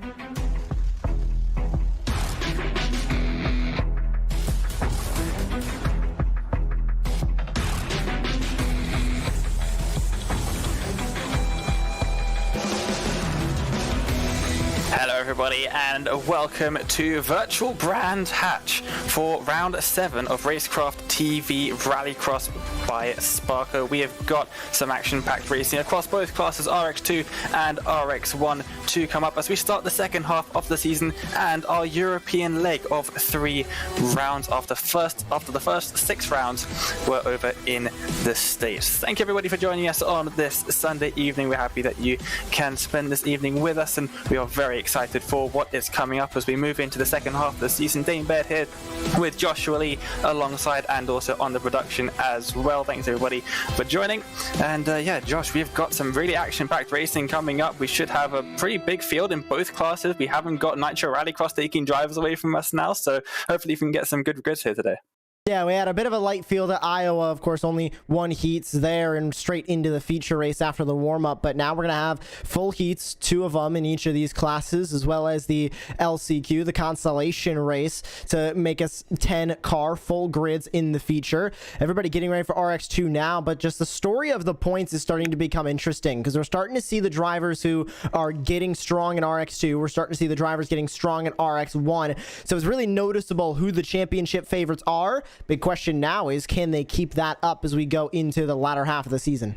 Hello everybody and welcome to Virtual Brand Hatch for round 7 of Racecraft TV Rallycross by Sparco. We have got some action-packed racing across both classes RX2 and RX1 to come up as we start the second half of the season and our European leg of 3 rounds after the first 6 rounds were over in the States. Thank you everybody for joining us on this Sunday evening. We're happy that you can spend this evening with us and we are very excited for what is coming up as we move into the second half of the season. Dane Baird here with Joshua Lee alongside and also on the production as well. Thanks everybody for joining. And yeah, Josh, we've got some really action-packed racing coming up. We should have a pretty big field in both classes. We haven't got Nitro Rallycross taking drivers away from us now, so hopefully we can get some good grids here today. Yeah, we had a bit of a light field at Iowa. Of course, only 1 heats there and straight into the feature race after the warm-up. But now we're going to have full heats, 2 of them in each of these classes, as well as the LCQ, the consolation race, to make us 10-car full grids in the feature. Everybody getting ready for RX2 now, but just the story of the points is starting to become interesting because we're starting to see the drivers who are getting strong in RX2. We're starting to see the drivers getting strong in RX1. So it's really noticeable who the championship favorites are. Big question now is, can they keep that up as we go into the latter half of the season?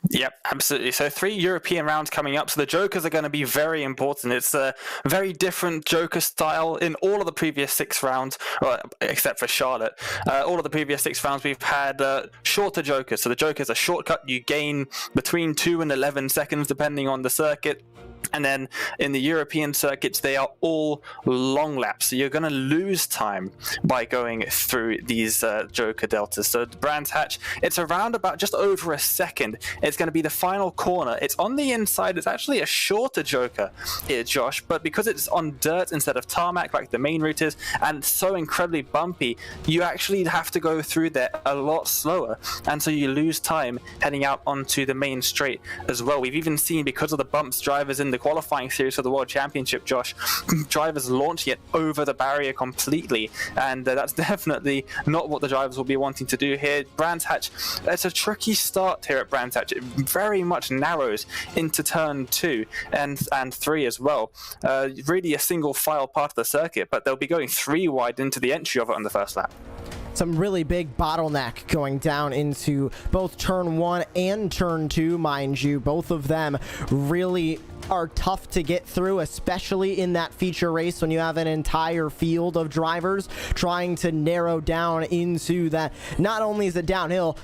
Yep, absolutely. So 3 European rounds coming up. So the Jokers are going to be very important. It's a very different Joker style in all of the previous 6 rounds, well, except for Charlotte. All of the previous 6 rounds we've had shorter Jokers. So the Joker's a shortcut. You gain between 2 and 11 seconds depending on the circuit. And then in the European circuits, they are all long laps. So you're going to lose time by going through these Joker deltas. So the Brands Hatch, it's around about just over a second. It's going to be the final corner. It's on the inside. It's actually a shorter Joker here, Josh. But because it's on dirt instead of tarmac like the main route is, and so incredibly bumpy, you actually have to go through there a lot slower. And so you lose time heading out onto the main straight as well. We've even seen, because of the bumps, drivers in the qualifying series for the World Championship, Josh, drivers launching it over the barrier completely, and that's definitely not what the drivers will be wanting to do here. Brands Hatch, it's a tricky start here at Brands Hatch. It very much narrows into turn 2 and 3 as well. Really a single file part of the circuit, but they'll be going 3 wide into the entry of it on the first lap. Some really big bottleneck going down into both turn 1 and turn 2, mind you. Both of them really are tough to get through, especially in that feature race when you have an entire field of drivers trying to narrow down into that. Not only is it downhill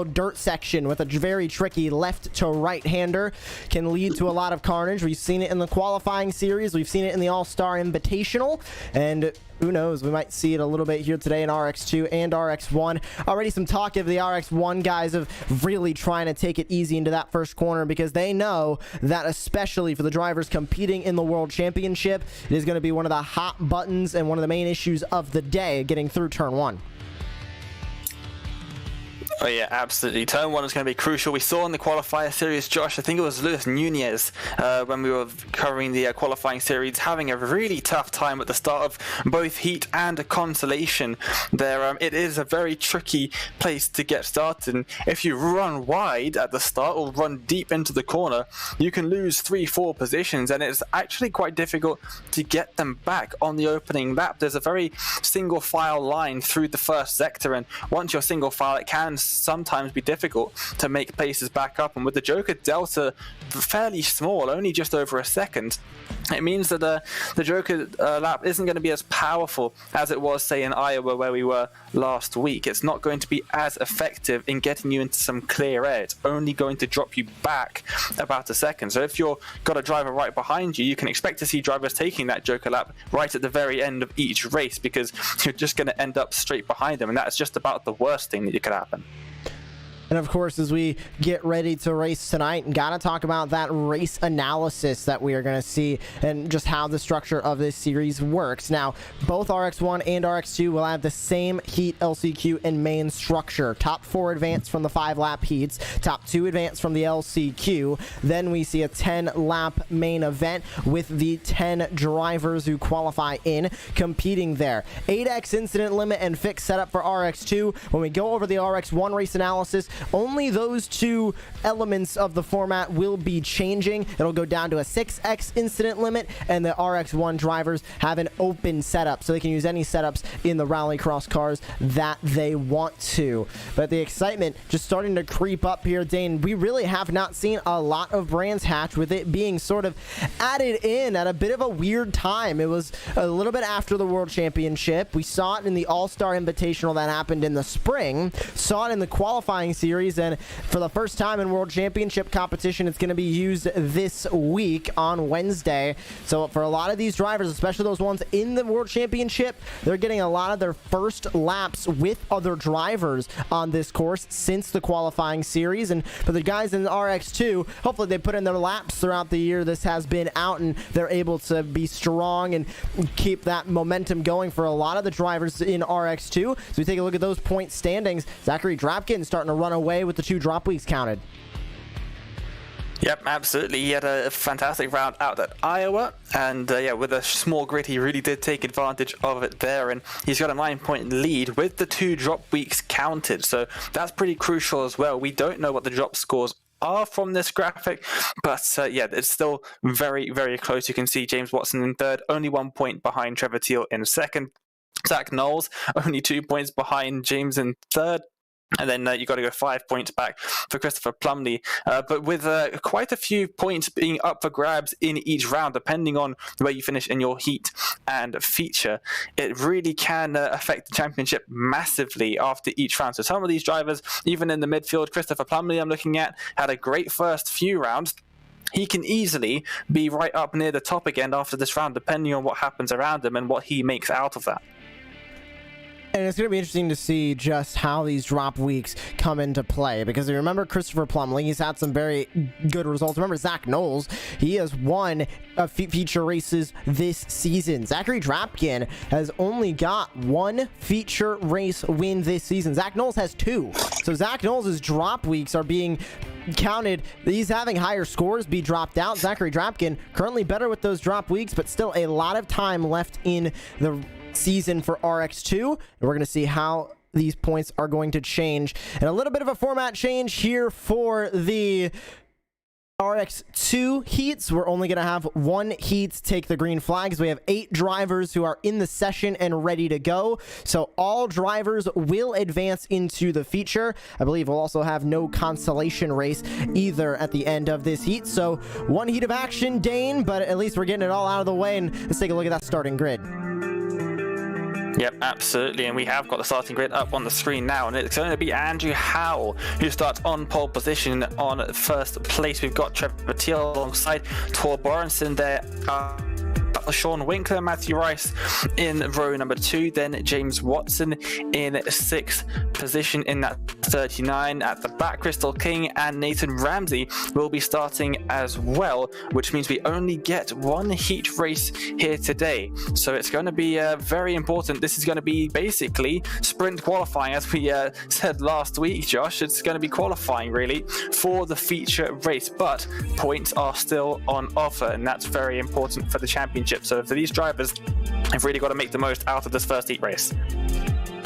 dirt section with a very tricky left to right hander, can lead to a lot of carnage. We've seen it in the qualifying series, we've seen it in the All-Star Invitational, and who knows, we might see it a little bit here today in RX2 and RX1. Already some talk of the RX1 guys of really trying to take it easy into that first corner because they know that, especially for the drivers competing in the World Championship, it is going to be one of the hot buttons and one of the main issues of the day, getting through turn 1. Oh yeah, absolutely. Turn 1 is going to be crucial. We saw in the qualifier series, Josh, I think it was Luis Nunez, when we were covering the qualifying series, having a really tough time at the start of both heat and consolation there. It is a very tricky place to get started, and if you run wide at the start or run deep into the corner, you can lose 3-4 positions, and it's actually quite difficult to get them back on the opening lap. There's a very single file line through the first sector, and once you're single file, it can sometimes be difficult to make places back up, and with the Joker delta fairly small, only just over a second, it means that the Joker lap isn't going to be as powerful as it was, say, in Iowa where we were last week. It's not going to be as effective in getting you into some clear air. It's only going to drop you back about a second. So if you've got a driver right behind you, you can expect to see drivers taking that Joker lap right at the very end of each race, because you're just going to end up straight behind them, and that's just about the worst thing that could happen. And of course, as we get ready to race tonight, gotta talk about that race analysis that we are going to see and just how the structure of this series works. Now, both RX1 and RX2 will have the same heat, LCQ, and main structure. Top 4 advance from the 5-lap heats, top 2 advance from the LCQ. Then we see a 10-lap main event with the 10 drivers who qualify in competing there. 8x incident limit and fixed setup for RX2. When we go over the RX1 race analysis, only those 2 elements of the format will be changing. It'll go down to a 6x incident limit, and the RX1 drivers have an open setup, so they can use any setups in the Rallycross cars that they want to. But the excitement just starting to creep up here, Dane. We really have not seen a lot of brands hatch, with it being sort of added in at a bit of a weird time. It was a little bit after the World Championship. We saw it in the All-Star Invitational that happened in the spring, saw it in the qualifying series, and for the first time in World Championship competition, it's going to be used this week on Wednesday. So for a lot of these drivers, especially those ones in the World Championship, they're getting a lot of their first laps with other drivers on this course since the qualifying series. And for the guys in the RX2, hopefully they put in their laps throughout the year this has been out, and they're able to be strong and keep that momentum going for a lot of the drivers in RX2. So we take a look at those point standings. Zachary Drapkin starting to run away with the 2 drop weeks counted. Yep, absolutely. He had a fantastic round out at Iowa, and yeah, with a small grid, he really did take advantage of it there, and he's got a 9-point lead with the 2 drop weeks counted, so that's pretty crucial as well. We don't know what the drop scores are from this graphic, but yeah, it's still very, very close. You can see James Watson in 3rd, only 1 point behind Trevor Teal in 2nd. Zach Knowles only 2 points behind James in 3rd. And then you got to go 5 points back for Christopher Plumley. But with quite a few points being up for grabs in each round, depending on where you finish in your heat and feature, it really can affect the championship massively after each round. So some of these drivers, even in the midfield, Christopher Plumley I'm looking at, had a great first few rounds. He can easily be right up near the top again after this round, depending on what happens around him and what he makes out of that. And it's going to be interesting to see just how these drop weeks come into play, because you remember Christopher Plumley, he's had some very good results. Remember Zach Knowles, he has won feature races this season. Zachary Drapkin has only got 1 feature race win this season. Zach Knowles has 2. So Zach Knowles' drop weeks are being counted. He's having higher scores be dropped out. Zachary Drapkin currently better with those drop weeks, but still a lot of time left in the season for RX2, and we're going to see how these points are going to change. And a little bit of a format change here for the RX2 heats. We're only going to have 1 heat take the green flags. We have 8 drivers who are in the session and ready to go. So all drivers will advance into the feature. I believe we'll also have no consolation race either at the end of this heat. So 1 heat of action, Dane, but at least we're getting it all out of the way. And let's take a look at that starting grid. Yep, absolutely, and we have got the starting grid up on the screen now, and it's going to be Andrew Howell who starts on pole position on 1st place. We've got Trevor Teal alongside Tor Borenson there. Sean Winkler, Matthew Rice in row number 2, then James Watson in 6th position in that 39. At the back, Crystal King and Nathan Ramsey will be starting as well, which means we only get 1 heat race here today. So it's going to be very important. This is going to be basically sprint qualifying, as we said last week, Josh. It's going to be qualifying really for the feature race, but points are still on offer, and that's very important for the championship. So for these drivers, have really got to make the most out of this first heat race.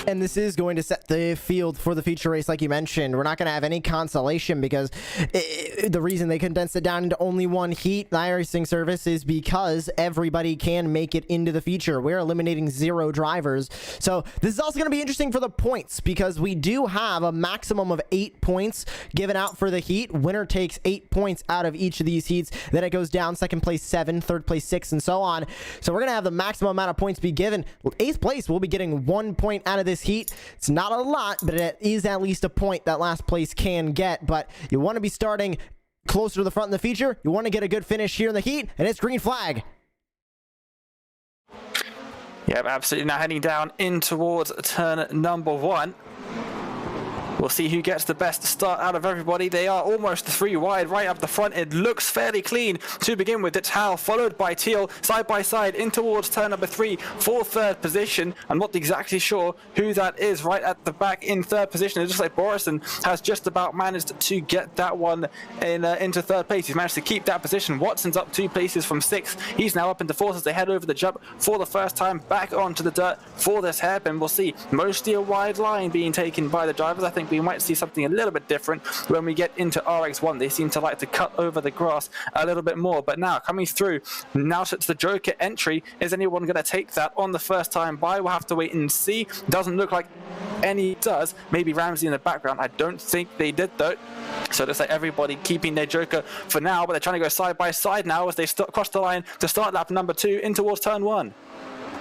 And this is going to set the field for the feature race, like you mentioned. We're not going to have any consolation, because the reason they condensed it down into only 1 heat, the iRacing service, is because everybody can make it into the feature. We're eliminating 0 drivers. So this is also going to be interesting for the points, because we do have a maximum of 8 points given out for the heat. Winner takes 8 points out of each of these heats. Then it goes down, 2nd place 7, 3rd place 6, and so on. So we're going to have the maximum amount of points be given. 8th place will be getting 1 point out of this heat. It's not a lot, but it is at least a point that last place can get. But you want to be starting closer to the front in the feature. You want to get a good finish here in the heat, and it's green flag. Yep, absolutely. Now heading down in towards turn number 1. We'll see who gets the best start out of everybody. They are almost 3 wide right up the front. It looks fairly clean to begin with. It's Hal, followed by Teal, side by side in towards turn number 3 for third position. I'm not exactly sure who that is right at the back in third position. It looks like Borison has just about managed to get that one into third place. He's managed to keep that position. Watson's up 2 places from 6th. He's now up into 4th as they head over the jump for the first time back onto the dirt for this hairpin. We'll see mostly a wide line being taken by the drivers. I think we might see something a little bit different when we get into RX1. They seem to like to cut over the grass a little bit more, but now coming through, now it's the Joker entry. Is anyone going to take that on the first time by? We'll have to wait and see. Doesn't look like any does. Maybe Ramsey in the background. I don't think they did though. So it looks like everybody keeping their Joker for now, but they're trying to go side by side now as they cross the line to start lap number 2 in towards turn 1.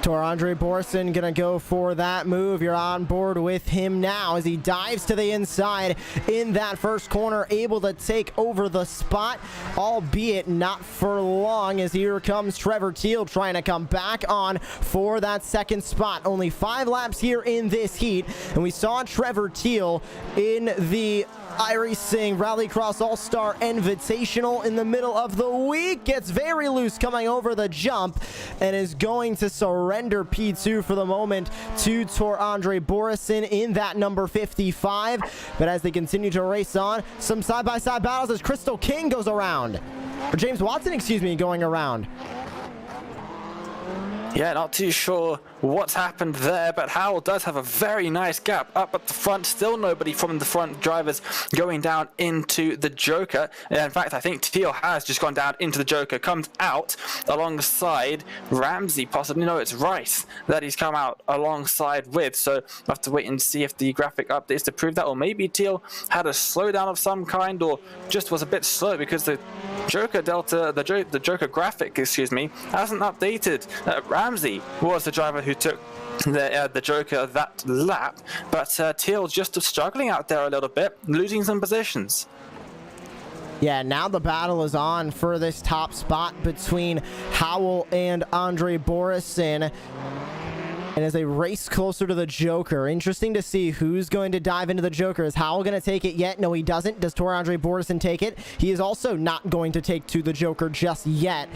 Andre Borison gonna go for that move. You're on board with him now as he dives to the inside in that first corner, able to take over the spot, albeit not for long, as here comes Trevor Teal trying to come back on for that second spot. Only 5 laps here in this heat, and we saw Trevor Teal in the iRacing Rallycross All-Star Invitational in the middle of the week. Gets very loose coming over the jump and is going to surrender P2 for the moment to Andre Borison in that number 55. But as they continue to race on, some side-by-side battles as Crystal King goes around. Or James Watson, excuse me, going around. Yeah, not too sure what's happened there, but Howell does have a very nice gap up at the front. Still nobody from the front drivers going down into the Joker. In fact, I think Teal has just gone down into the Joker, comes out alongside Ramsey, possibly. No, it's Rice that he's come out alongside with. So we'll have to wait and see if the graphic updates to prove that, or maybe Teal had a slowdown of some kind, or just was a bit slow because the Joker Delta, the Joker graphic, excuse me, hasn't updated. Ramsey was the driver who took the Joker that lap, but Teal just struggling out there a little bit, losing some positions. Yeah, now the battle is on for this top spot between Howell and Andre Borison. And as they race closer to the Joker, interesting to see who's going to dive into the Joker. Is Howell going to take it yet? No, he doesn't. Does Andre Borison take it? He is also not going to take to the Joker just yet.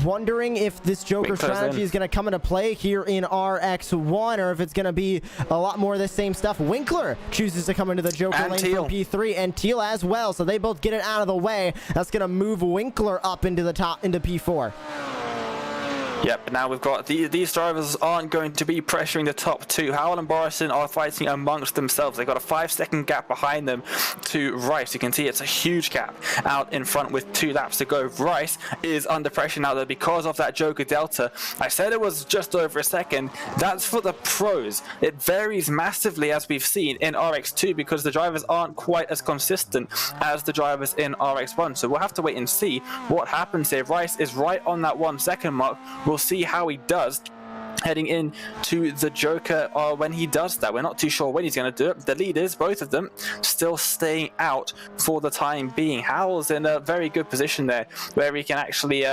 Wondering if this Joker strategy is going to come into play here in RX1, or if it's going to be a lot more of the same stuff. Winkler chooses to come into the Joker lane from P3, and Teal as well, so they both get it out of the way. That's going to move Winkler up into the top, into P4. Yep, now we've got these drivers aren't going to be pressuring the top 2. Howell and Borison are fighting amongst themselves. They've got a 5-second gap behind them to Rice. You can see it's a huge gap out in front with 2 laps to go. Rice is under pressure now though because of that Joker Delta. I said it was just over a second. That's for the pros. It varies massively, as we've seen in RX2, because the drivers aren't quite as consistent as the drivers in RX1. So we'll have to wait and see what happens here. Rice is right on that 1 second mark. We'll see how he does heading in to the Joker when he does that. We're not too sure when he's going to do it. The leaders, both of them, still staying out for the time being. Howell's in a very good position there where he can actually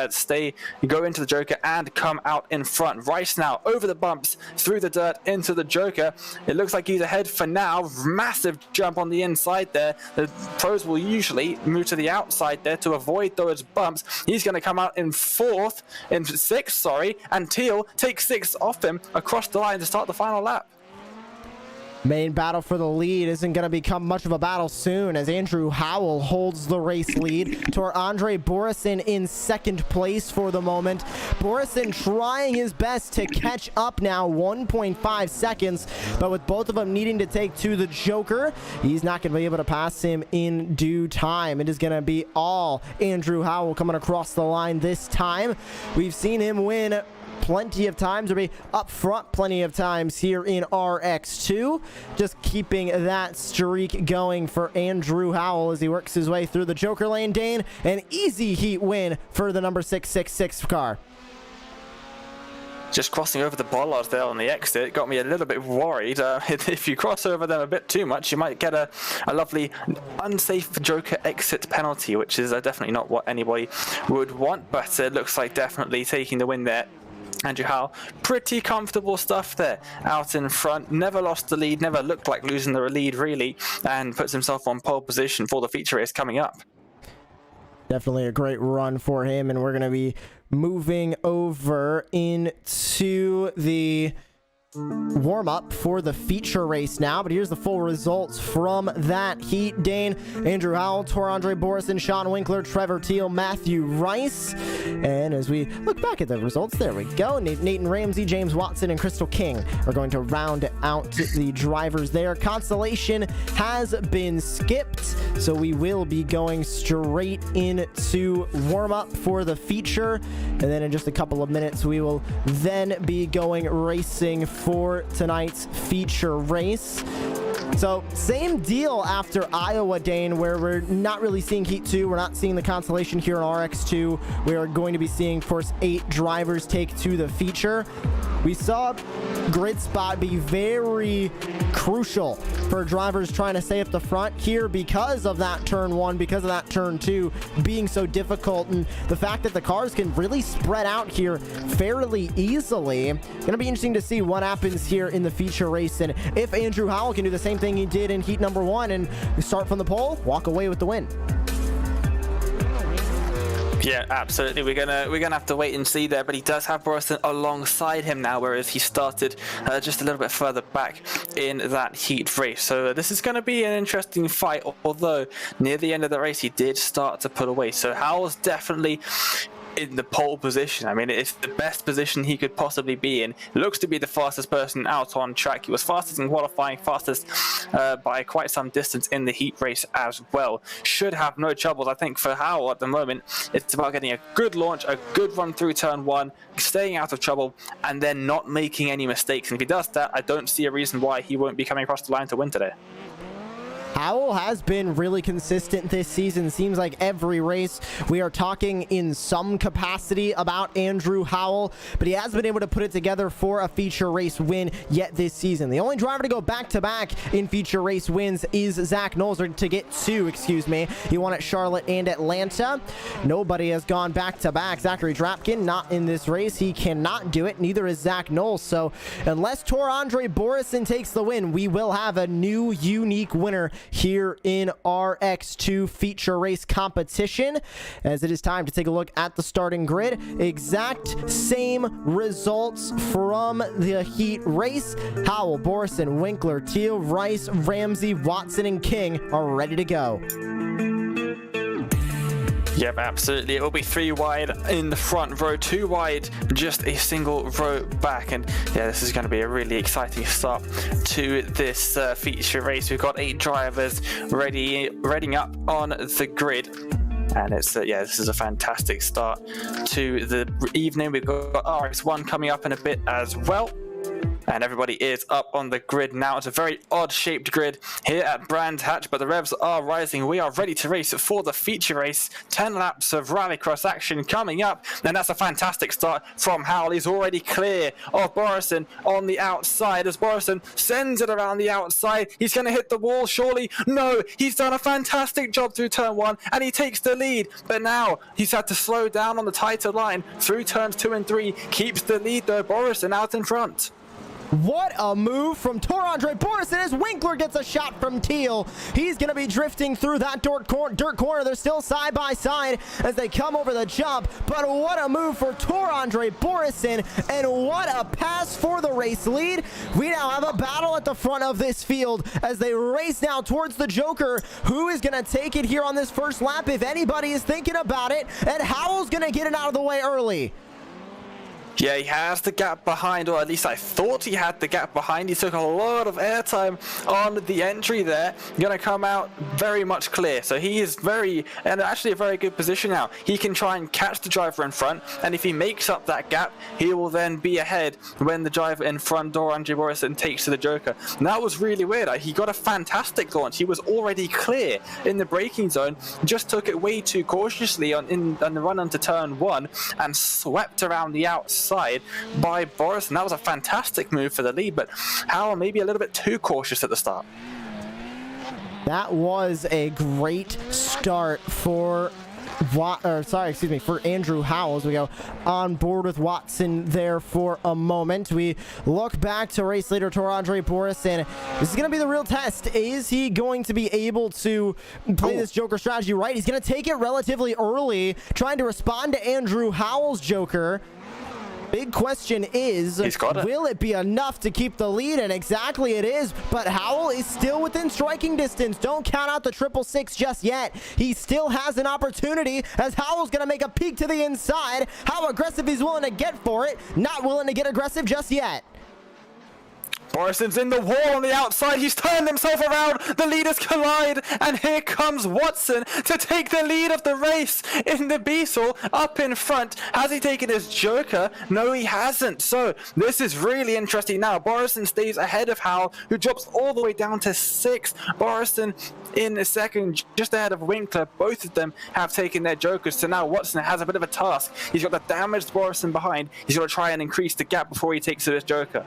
go into the Joker and come out in front. Rice now over the bumps, through the dirt, into the Joker. It looks like he's ahead for now. Massive jump on the inside there. The pros will usually move to the outside there to avoid those bumps. He's going to come out in 6th, sorry, and Teal takes 6 off him across the line to start the final lap. Main battle for the lead isn't going to become much of a battle soon, as Andrew Howell holds the race lead to Andre Borison in 2nd place for the moment. Borison trying his best to catch up now, 1.5 seconds, but with both of them needing to take to the Joker, he's not going to be able to pass him in due time. It is going to be all Andrew Howell coming across the line this time. We've seen him win plenty of times, or be up front plenty of times here in RX2. Just keeping that streak going for Andrew Howell as he works his way through the Joker lane. Dane, an easy heat win for the number 666 car. Just crossing over the bollards there on the exit got me a little bit worried. If you cross over them a bit too much, you might get a lovely unsafe Joker exit penalty, which is definitely not what anybody would want, but it looks like definitely taking the win there Andrew Howell, pretty comfortable stuff there out in front, never lost the lead, never looked like losing the lead really, and puts himself on pole position for the feature race coming up. Definitely a great run for him, and we're going to be moving over into the warm-up for the feature race now, but here's the full results from that heat. Dane, Andrew Howell, Tor-Andre Borison, Sean Winkler, Trevor Teal, Matthew Rice, and as we look back at the results, there we go. Nathan Ramsey, James Watson, and Crystal King are going to round out the drivers there. Constellation has been skipped, so we will be going straight into warm-up for the feature, and then in just a couple of minutes we will then be going racing for tonight's feature race. So same deal after Iowa, Dane, where we're not really seeing Heat 2. We're not seeing the Constellation here in RX2. We are going to be seeing, of course, 8 drivers take to the feature. We saw grid spot be very crucial for drivers trying to stay up the front here because of that turn 1, because of that turn 2 being so difficult, and the fact that the cars can really spread out here fairly easily. Gonna be interesting to see what happens here in the feature race, and if Andrew Howell can do the same thing he did in heat number 1 and start from the pole, walk away with the win. Yeah, absolutely. We're gonna have to wait and see there, but he does have Borison alongside him now, whereas he started just a little bit further back in that heat race. So this is going to be an interesting fight, although near the end of the race he did start to pull away. So Howell's definitely in the pole position. I mean, it's the best position he could possibly be in. Looks to be the fastest person out on track. He was fastest in qualifying, fastest by quite some distance in the heat race as well. Should have no troubles. I think for Howell at the moment, it's about getting a good launch, a good run through turn 1, staying out of trouble, and then not making any mistakes. And if he does that, I don't see a reason why he won't be coming across the line to win today. Howell has been really consistent this season. Seems like every race we are talking in some capacity about Andrew Howell, but he has been able to put it together for a feature race win yet this season. The only driver to go back-to-back in feature race wins is Zach Knowles, or to get 2, excuse me. He won at Charlotte and Atlanta. Nobody has gone back-to-back. Zachary Drapkin not in this race. He cannot do it. Neither is Zach Knowles. So unless Tor-Andre Borison takes the win, we will have a new unique winner here in RX2 feature race competition, as it is time to take a look at the starting grid. Exact same results from the heat race. Howell, Borison, Winkler, Teal, Rice, Ramsey, Watson, and King are ready to go. Yep, absolutely. It will be 3 wide in the front row, 2 wide, just a single row back. And yeah, this is going to be a really exciting start to this feature race. We've got 8 drivers readying up on the grid. And it's yeah, this is a fantastic start to the evening. We've got RX1 coming up in a bit as well. And everybody is up on the grid now. It's a very odd-shaped grid here at Brands Hatch, but the revs are rising. We are ready to race for the feature race. 10 laps of Rallycross action coming up, and that's a fantastic start from Howell. He's already clear of Borison on the outside as Borison sends it around the outside. He's going to hit the wall, surely. No, he's done a fantastic job through turn 1, and he takes the lead. But now he's had to slow down on the tighter line through turns 2 and 3. Keeps the lead, though. Borison out in front. What a move from Tor-Andre Borison as Winkler gets a shot from Teal. He's going to be drifting through that dirt corner. They're still side by side as they come over the jump. But what a move for Tor-Andre Borison, and what a pass for the race lead. We now have a battle at the front of this field as they race now towards the Joker. Who is going to take it here on this first lap, if anybody is thinking about it? And Howell's going to get it out of the way early. Yeah, he has the gap behind, or at least I thought he had the gap behind. He took a lot of airtime on the entry there. Going to come out very much clear. So he is actually a very good position now. He can try and catch the driver in front, and if he makes up that gap, he will then be ahead when the driver in front, Tor-Andre Borison, takes to the Joker. And that was really weird. He got a fantastic launch. He was already clear in the braking zone, just took it way too cautiously on the run onto turn 1 and swept around the outside by Borison. That was a fantastic move for the lead, but Howell maybe a little bit too cautious at the start. That was a great start for for Andrew Howell as we go on board with Watson there for a moment. We look back to race leader Tor-Andre Borison. This is going to be the real test. Is he going to be able to play this Joker strategy right? He's going to take it relatively early, trying to respond to Andrew Howell's Joker. Big question is, will it be enough to keep the lead? And exactly it is, but Howell is still within striking distance. Don't count out the 666 just yet. He still has an opportunity as Howell's going to make a peek to the inside. How aggressive he's willing to get for it. Not willing to get aggressive just yet. Borison's in the wall on the outside. He's turned himself around. The leaders collide, and here comes Watson to take the lead of the race in the Beetle up in front. Has he taken his Joker? No, he hasn't. So this is really interesting now. Borison stays ahead of Howell, who drops all the way down to 6th. Borison in second, just ahead of Winkler. Both of them have taken their Jokers. So now Watson has a bit of a task. He's got the damaged Borison behind. He's got to try and increase the gap before he takes his Joker.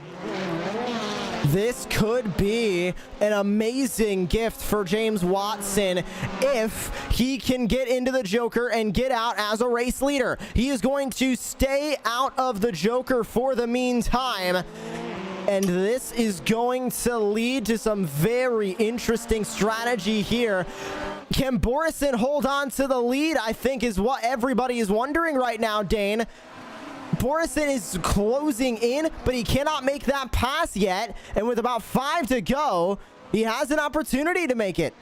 This could be an amazing gift for James Watson if he can get into the Joker and get out as a race leader. He is going to stay out of the Joker for the meantime. And this is going to lead to some very interesting strategy here. Can Borison hold on to the lead? I think is what everybody is wondering right now, Dane. Borison is closing in, but he cannot make that pass yet. And with about 5 to go, he has an opportunity to make it.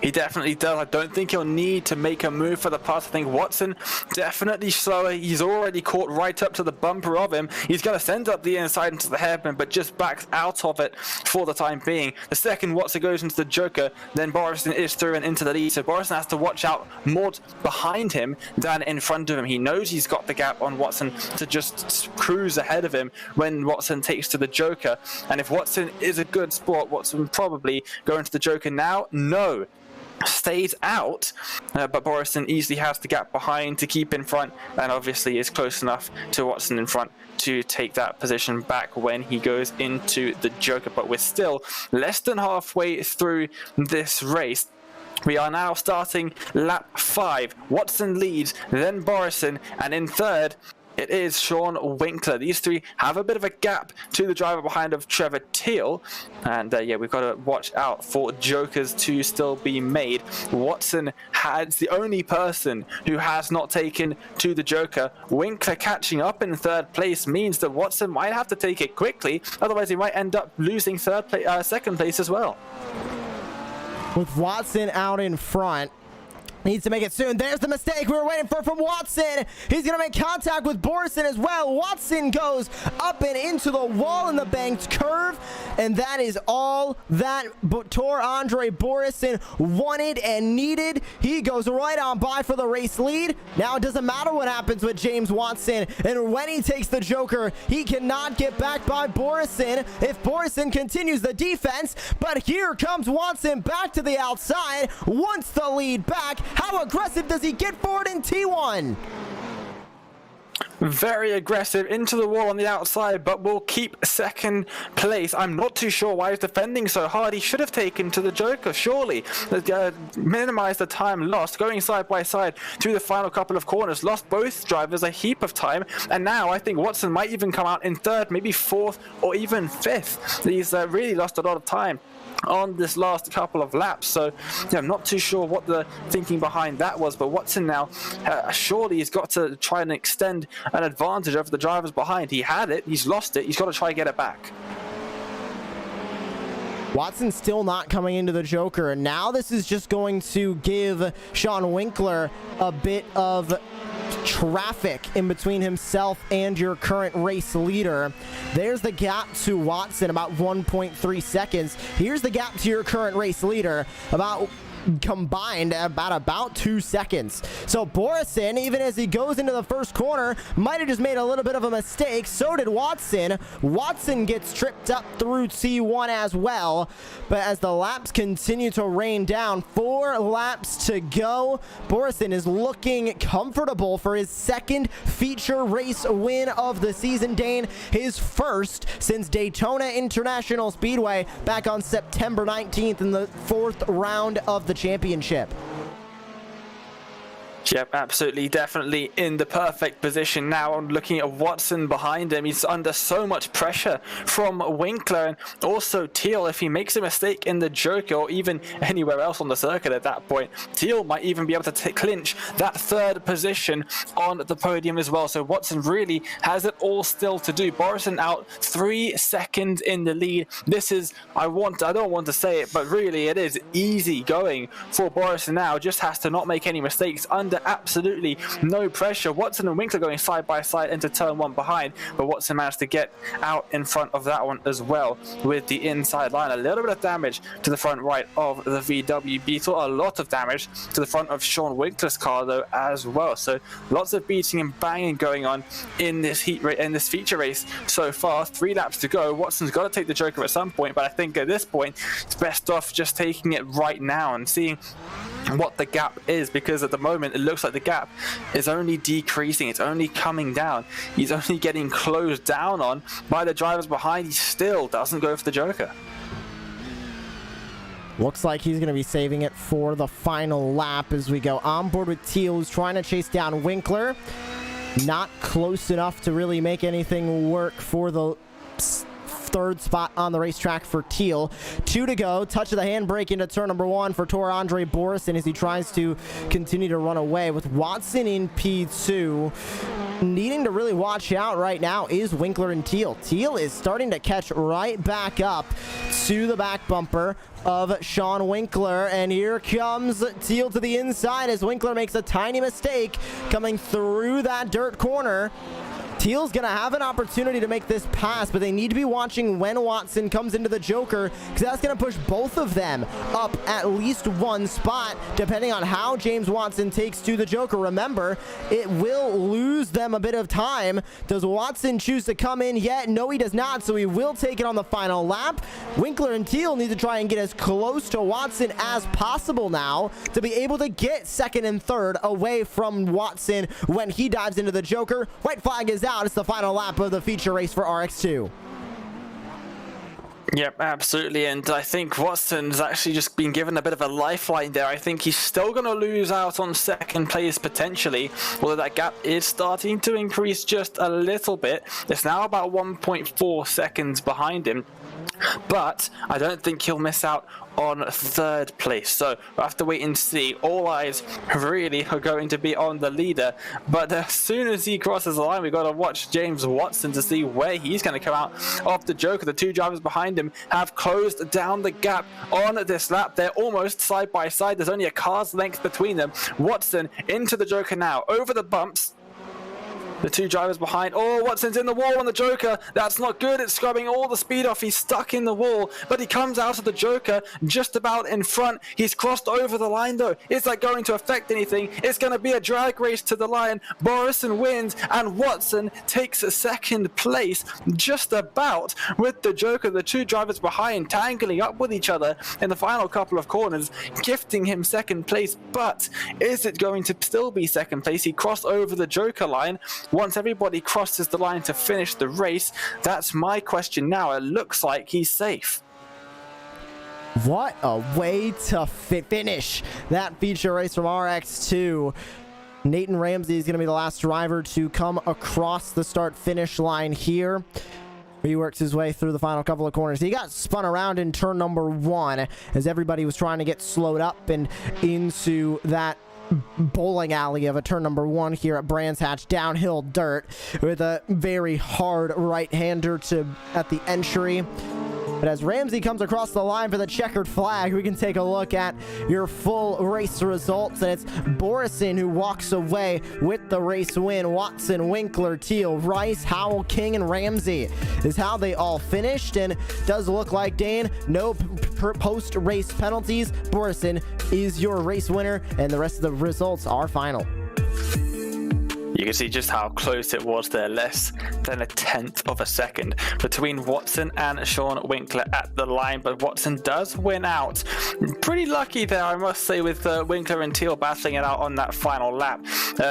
He definitely does. I don't think he'll need to make a move for the pass. I think Watson definitely slower. He's already caught right up to the bumper of him. He's going to send up the inside into the hairpin, but just backs out of it for the time being. The second Watson goes into the Joker, then Borison is through and into the lead. So Borison has to watch out more behind him than in front of him. He knows he's got the gap on Watson to just cruise ahead of him when Watson takes to the Joker. And if Watson is a good sport, Watson probably go into the Joker now. No. Stays out, but Borison easily has the gap behind to keep in front, and obviously is close enough to Watson in front to take that position back when he goes into the Joker. But we're still less than halfway through this race. We are now starting lap 5. Watson leads, then Borison, and in third it is Sean Winkler. These three have a bit of a gap to the driver behind of Trevor Teal. And yeah, we've got to watch out for Jokers to still be made. Watson has the only person who has not taken to the Joker. Winkler catching up in third place means that Watson might have to take it quickly. Otherwise, he might end up losing second place as well. With Watson out in front, needs to make it soon. There's the mistake we were waiting for from Watson. He's going to make contact with Borison as well. Watson goes up and into the wall in the banked curve. And that is all that Tor-Andre Borison wanted and needed. He goes right on by for the race lead. Now it doesn't matter what happens with James Watson. And when he takes the Joker, he cannot get back by Borison if Borison continues the defense. But here comes Watson back to the outside. Wants the lead back. How aggressive does he get for it in T1? Very aggressive into the wall on the outside, but will keep second place. I'm not too sure why he's defending so hard. He should have taken to the Joker, surely. Minimize the time lost, going side by side through the final couple of corners. Lost both drivers a heap of time, and now I think Watson might even come out in third, maybe fourth, or even fifth. He's really lost a lot of time on this last couple of laps, so yeah, I'm not too sure what the thinking behind that was. But Watson now surely he's got to try and extend an advantage over the drivers behind. He had it, he's lost it, he's got to try and get it back. Watson's still not coming into the Joker, and now this is just going to give Sean Winkler a bit of traffic in between himself and your current race leader. There's the gap to Watson, about 1.3 seconds. Here's the gap to your current race leader, about combined about 2 seconds. So Borison, even as he goes into the first corner, might have just made a little bit of a mistake. So did Watson. Watson gets tripped up through T1 as well. But as the laps continue to rain down, 4 laps to go, Borison is looking comfortable for his second feature race win of the season, Dane. His first since Daytona International Speedway back on September 19th in the 4th round of the championship. Yep, absolutely, definitely in the perfect position now. I'm looking at Watson behind him. He's under so much pressure from Winkler, and also Teal. If he makes a mistake in the Joker or even anywhere else on the circuit at that point, Teal might even be able to clinch that third position on the podium as well. So Watson really has it all still to do. Borison out 3 seconds in the lead. This is, I don't want to say it, but really it is easy going for Borison now. Just has to not make any mistakes under absolutely no pressure. Watson and Winkler going side by side into turn 1 behind, but Watson managed to get out in front of that one as well with the inside line. A little bit of damage to the front right of the VW Beetle, a lot of damage to the front of Sean Winkler's car though as well. So lots of beating and banging going on in this feature race so far. 3 laps to go. Watson's got to take the Joker at some point, but I think at this point it's best off just taking it right now and seeing what the gap is, because at the moment it looks like the gap is only decreasing, it's only coming down. He's only getting closed down on by the drivers behind. He still doesn't go for the Joker. Looks like he's going to be saving it for the final lap as we go on board with Teal, who's trying to chase down Winkler. Not close enough to really make anything work for the third spot on the racetrack for Teal. 2 to go. Touch of the handbrake into turn number 1 for Tor Andre Borison as he tries to continue to run away with Watson in P2. Needing to really watch out right now is Winkler and Teal. Teal is starting to catch right back up to the back bumper of Sean Winkler, and here comes Teal to the inside as Winkler makes a tiny mistake coming through that dirt corner. Teal's going to have an opportunity to make this pass, but they need to be watching when Watson comes into the Joker, because that's going to push both of them up at least 1 spot, depending on how James Watson takes to the Joker. Remember, it will lose them a bit of time. Does Watson choose to come in yet? No, he does not, so he will take it on the final lap. Winkler and Teal need to try and get as close to Watson as possible now to be able to get 2nd and 3rd away from Watson when he dives into the Joker. White flag is out. It's the final lap of the feature race for RX2. Yep, absolutely, and I think Watson's actually just been given a bit of a lifeline there. I think he's still going to lose out on 2nd place potentially, although that gap is starting to increase just a little bit. It's now about 1.4 seconds behind him, but I don't think he'll miss out on 3rd place, so we'll have to wait and see. All eyes really are going to be on the leader, but as soon as he crosses the line, we've got to watch James Watson to see where he's going to come out of the Joker. The 2 drivers behind him have closed down the gap on this lap. They're almost side by side. There's only a car's length between them. Watson into the Joker now, over the bumps. The 2 drivers behind. Oh, Watson's in the wall on the Joker. That's not good. It's scrubbing all the speed off. He's stuck in the wall, but he comes out of the Joker just about in front. He's crossed over the line though. Is that going to affect anything? It's going to be a drag race to the line. Borison wins and Watson takes 2nd place just about with the Joker. The 2 drivers behind tangling up with each other in the final couple of corners, gifting him 2nd place. But is it going to still be 2nd place? He crossed over the Joker line. Once everybody crosses the line to finish the race, that's my question now. It looks like he's safe. What a way to finish that feature race from RX2. Nathan Ramsey is going to be the last driver to come across the start-finish line here. He works his way through the final couple of corners. He got spun around in turn number 1 as everybody was trying to get slowed up and into that bowling alley of a turn number 1 here at Brands Hatch. Downhill dirt with a very hard right-hander at the entry. But as Ramsey comes across the line for the checkered flag, we can take a look at your full race results. And it's Borison who walks away with the race win. Watson, Winkler, Teal, Rice, Howell, King, and Ramsey is how they all finished. And does look like, Dane, no post-race penalties. Borison is your race winner, and the rest of the results are final. You can see just how close it was there. Less than a tenth of a second between Watson and Sean Winkler at the line, but Watson does win out. Pretty lucky there, I must say, with Winkler and Teal battling it out on that final lap.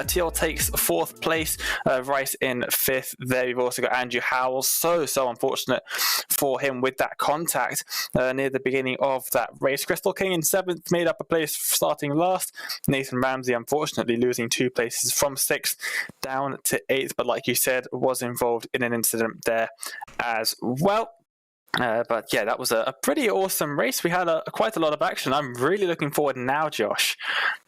Teal takes 4th place, Rice in 5th. There you've also got Andrew Howell. So unfortunate for him with that contact near the beginning of that race. Crystal King in 7th, made up a place starting last. Nathan Ramsey unfortunately losing 2 places from 6th down to 8th, but like you said, was involved in an incident there as well. But yeah, that was a pretty awesome race. We had quite a lot of action. I'm really looking forward now, Josh,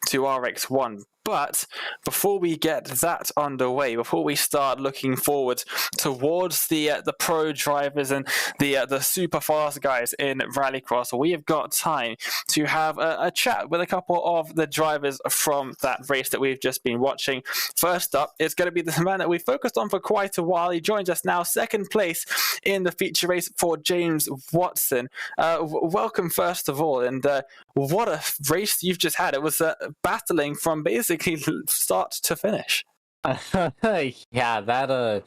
to RX1. But before we get that underway, before we start looking forward towards the pro drivers and the super fast guys in Rallycross, we have got time to have a chat with a couple of the drivers from that race that we've just been watching. First up, it's going to be the man that we focused on for quite a while. He joins us now, 2nd place in the feature race for James Watson. Welcome, first of all, and what a race you've just had. It was battling from basically start to finish. Yeah, that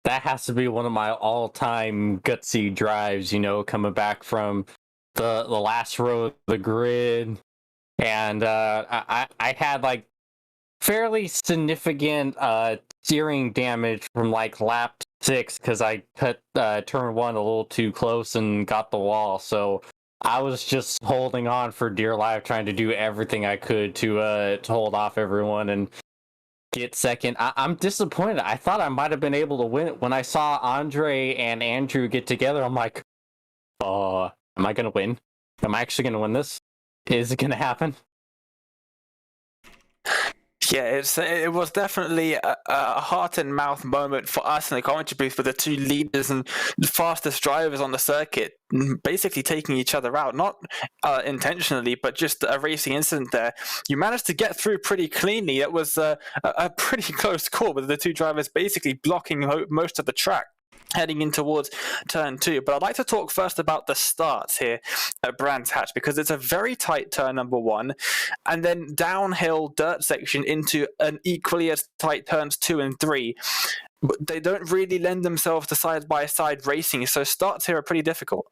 has to be one of my all-time gutsy drives, you know, coming back from the last row of the grid. And I had like fairly significant steering damage from like lap 6 because I cut turn 1 a little too close and got the wall. So I was just holding on for dear life, trying to do everything I could to hold off everyone and get 2nd. I'm disappointed. I thought I might have been able to win it. When I saw Andre and Andrew get together, I'm like, am I going to win? Am I actually going to win this? Is it going to happen? Yeah, it was definitely a heart and mouth moment for us in the commentary booth with the 2 leaders and the fastest drivers on the circuit basically taking each other out, not intentionally, but just a racing incident there. You managed to get through pretty cleanly. It was a pretty close call with the 2 drivers basically blocking most of the track heading in towards turn 2. But I'd like to talk first about the starts here at Brands Hatch, because it's a very tight turn number 1, and then downhill dirt section into an equally as tight turns 2 and 3. But they don't really lend themselves to side-by-side racing, so starts here are pretty difficult.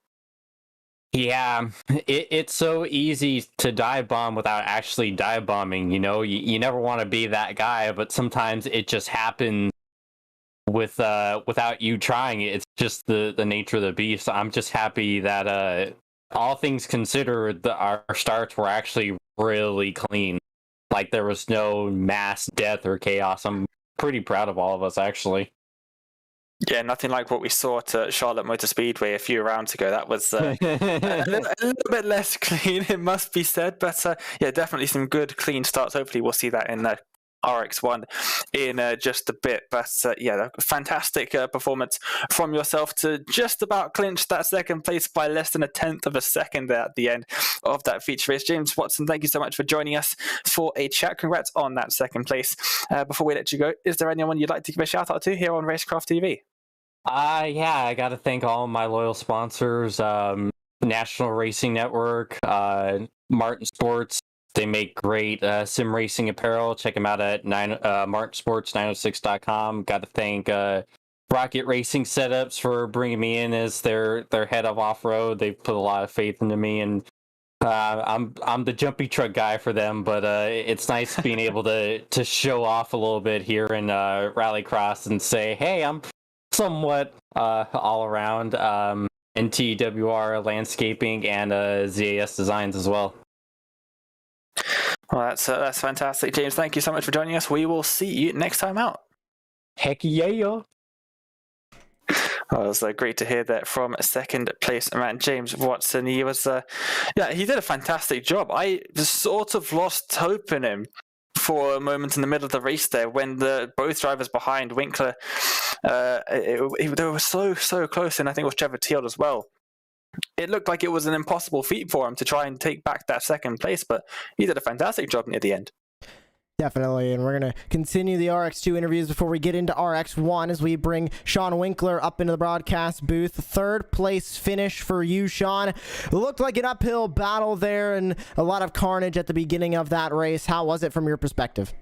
Yeah, it's so easy to dive bomb without actually dive bombing, you know? You never want to be that guy, but sometimes it just happens without you trying it. It's just the nature of the beast. I'm just happy that all things considered, our starts were actually really clean. Like there was no mass death or chaos. I'm pretty proud of all of us, actually. Yeah, nothing like what we saw at Charlotte Motor Speedway a few rounds ago. That was a little bit less clean, it must be said. But yeah, definitely some good clean starts. Hopefully we'll see that in RX1 in just a bit. But yeah, fantastic performance from yourself to just about clinch that 2nd place by less than a tenth of a second there at the end of that feature race. James Watson, thank you so much for joining us for a chat. Congrats on that 2nd place. Before we let you go, is there anyone you'd like to give a shout out to here on Racecraft TV? Yeah, I got to thank all of my loyal sponsors, National Racing Network, Martin Sports. They make great sim racing apparel. Check them out at martinsports906.com. Got to thank Rocket Racing Setups for bringing me in as their head of off-road. They've put a lot of faith into me, and I'm the jumpy truck guy for them. But it's nice being able to show off a little bit here in Rallycross and say, hey, I'm somewhat all around. NTWR Landscaping and ZAS Designs as well. Well, that's fantastic, James. Thank you so much for joining us. We will see you next time out. Heck yeah! Well, it was great to hear that from 2nd place man James Watson. He was, he did a fantastic job. I sort of lost hope in him for a moment in the middle of the race there when both drivers behind Winkler, they were so close, and I think it was Trevor Teal as well. It looked like it was an impossible feat for him to try and take back that 2nd place, but he did a fantastic job near the end. Definitely, and we're going to continue the RX2 interviews before we get into RX1 as we bring Sean Winkler up into the broadcast booth. 3rd place finish for you, Sean. It looked like an uphill battle there and a lot of carnage at the beginning of that race. How was it from your perspective?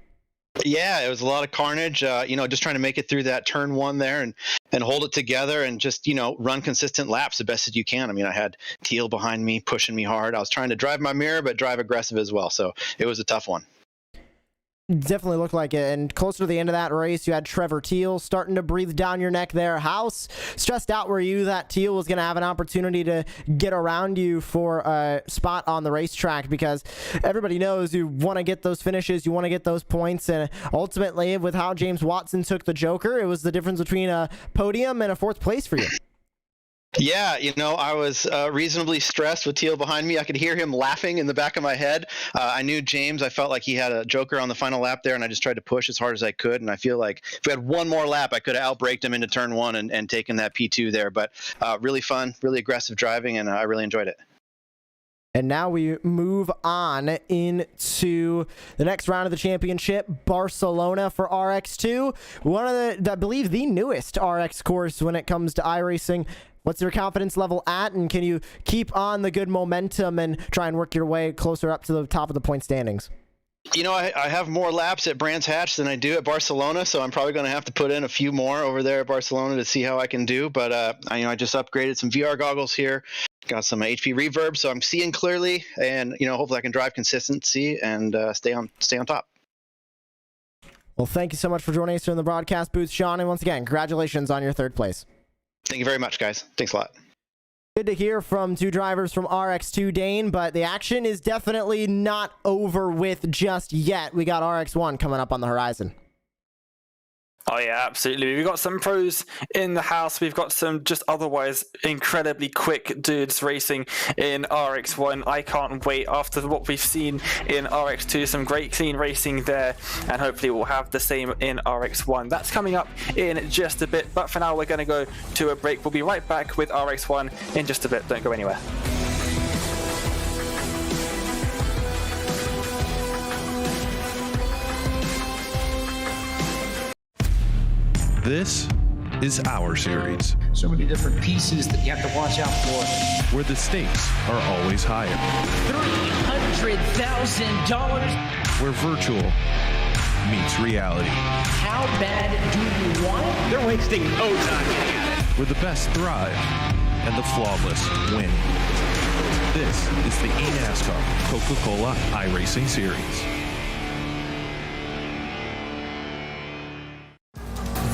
Yeah, it was a lot of carnage. Just trying to make it through that turn one there and hold it together and just run consistent laps the best as you can. I mean, I had Teal behind me pushing me hard. I was trying to drive my mirror, but drive aggressive as well. So it was a tough one. Definitely looked like it. And closer to the end of that race, you had Trevor Teal starting to breathe down your neck there. How stressed out were you that Teal was going to have an opportunity to get around you for a spot on the racetrack? Because everybody knows you want to get those finishes, you want to get those points, and ultimately with how James Watson took the Joker, it was the difference between a podium and a 4th place for you. Yeah, I was reasonably stressed with Teal behind me. I could hear him laughing in the back of my head. I knew James. I felt like he had a Joker on the final lap there, and I just tried to push as hard as I could. And I feel like if we had one more lap, I could have outbraked him into turn one and taken that P2 there. But really fun, really aggressive driving, and I really enjoyed it. And now we move on into the next round of the championship, Barcelona for RX2. One of I believe, the newest RX course when it comes to iRacing. What's your confidence level at, and can you keep on the good momentum and try and work your way closer up to the top of the point standings? I have more laps at Brands Hatch than I do at Barcelona, so I'm probably going to have to put in a few more over there at Barcelona to see how I can do. But I just upgraded some VR goggles here, got some HP reverb, so I'm seeing clearly, and hopefully I can drive consistency and stay on top. Well, thank you so much for joining us here in the broadcast booth, Sean, and once again, congratulations on your 3rd place. Thank you very much, guys. Thanks a lot. Good to hear from 2 drivers from RX2, Dane, but the action is definitely not over with just yet. We got RX1 coming up on the horizon. Oh yeah, absolutely. We've got some pros in the house. We've got some just otherwise incredibly quick dudes racing in RX1. I can't wait after what we've seen in RX2. Some great clean racing there, and hopefully we'll have the same in RX1. That's coming up in just a bit, but for now we're going to go to a break. We'll be right back with RX1 in just a bit. Don't go anywhere. This is our series, so many different pieces that you have to watch out for, where the stakes are always higher, $300,000. where virtual meets reality, How bad do you want it? They're wasting no time getting at it. where the best thrive and the flawless win. This is the eNASCAR Coca-Cola iRacing Series.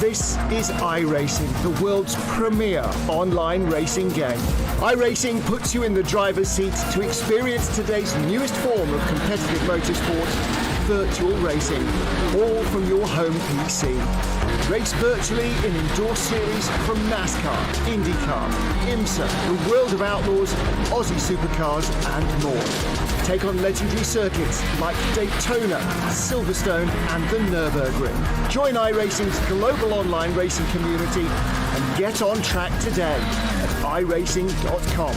This is iRacing, the world's premier online racing game. iRacing puts you in the driver's seat to experience today's newest form of competitive motorsport, virtual racing, all from your home PC. Race virtually in endorsed series from NASCAR, IndyCar, IMSA, the World of Outlaws, Aussie Supercars, and more. Take on legendary circuits like Daytona, Silverstone, and the Nürburgring. Join iRacing's global online racing community and get on track today at iRacing.com.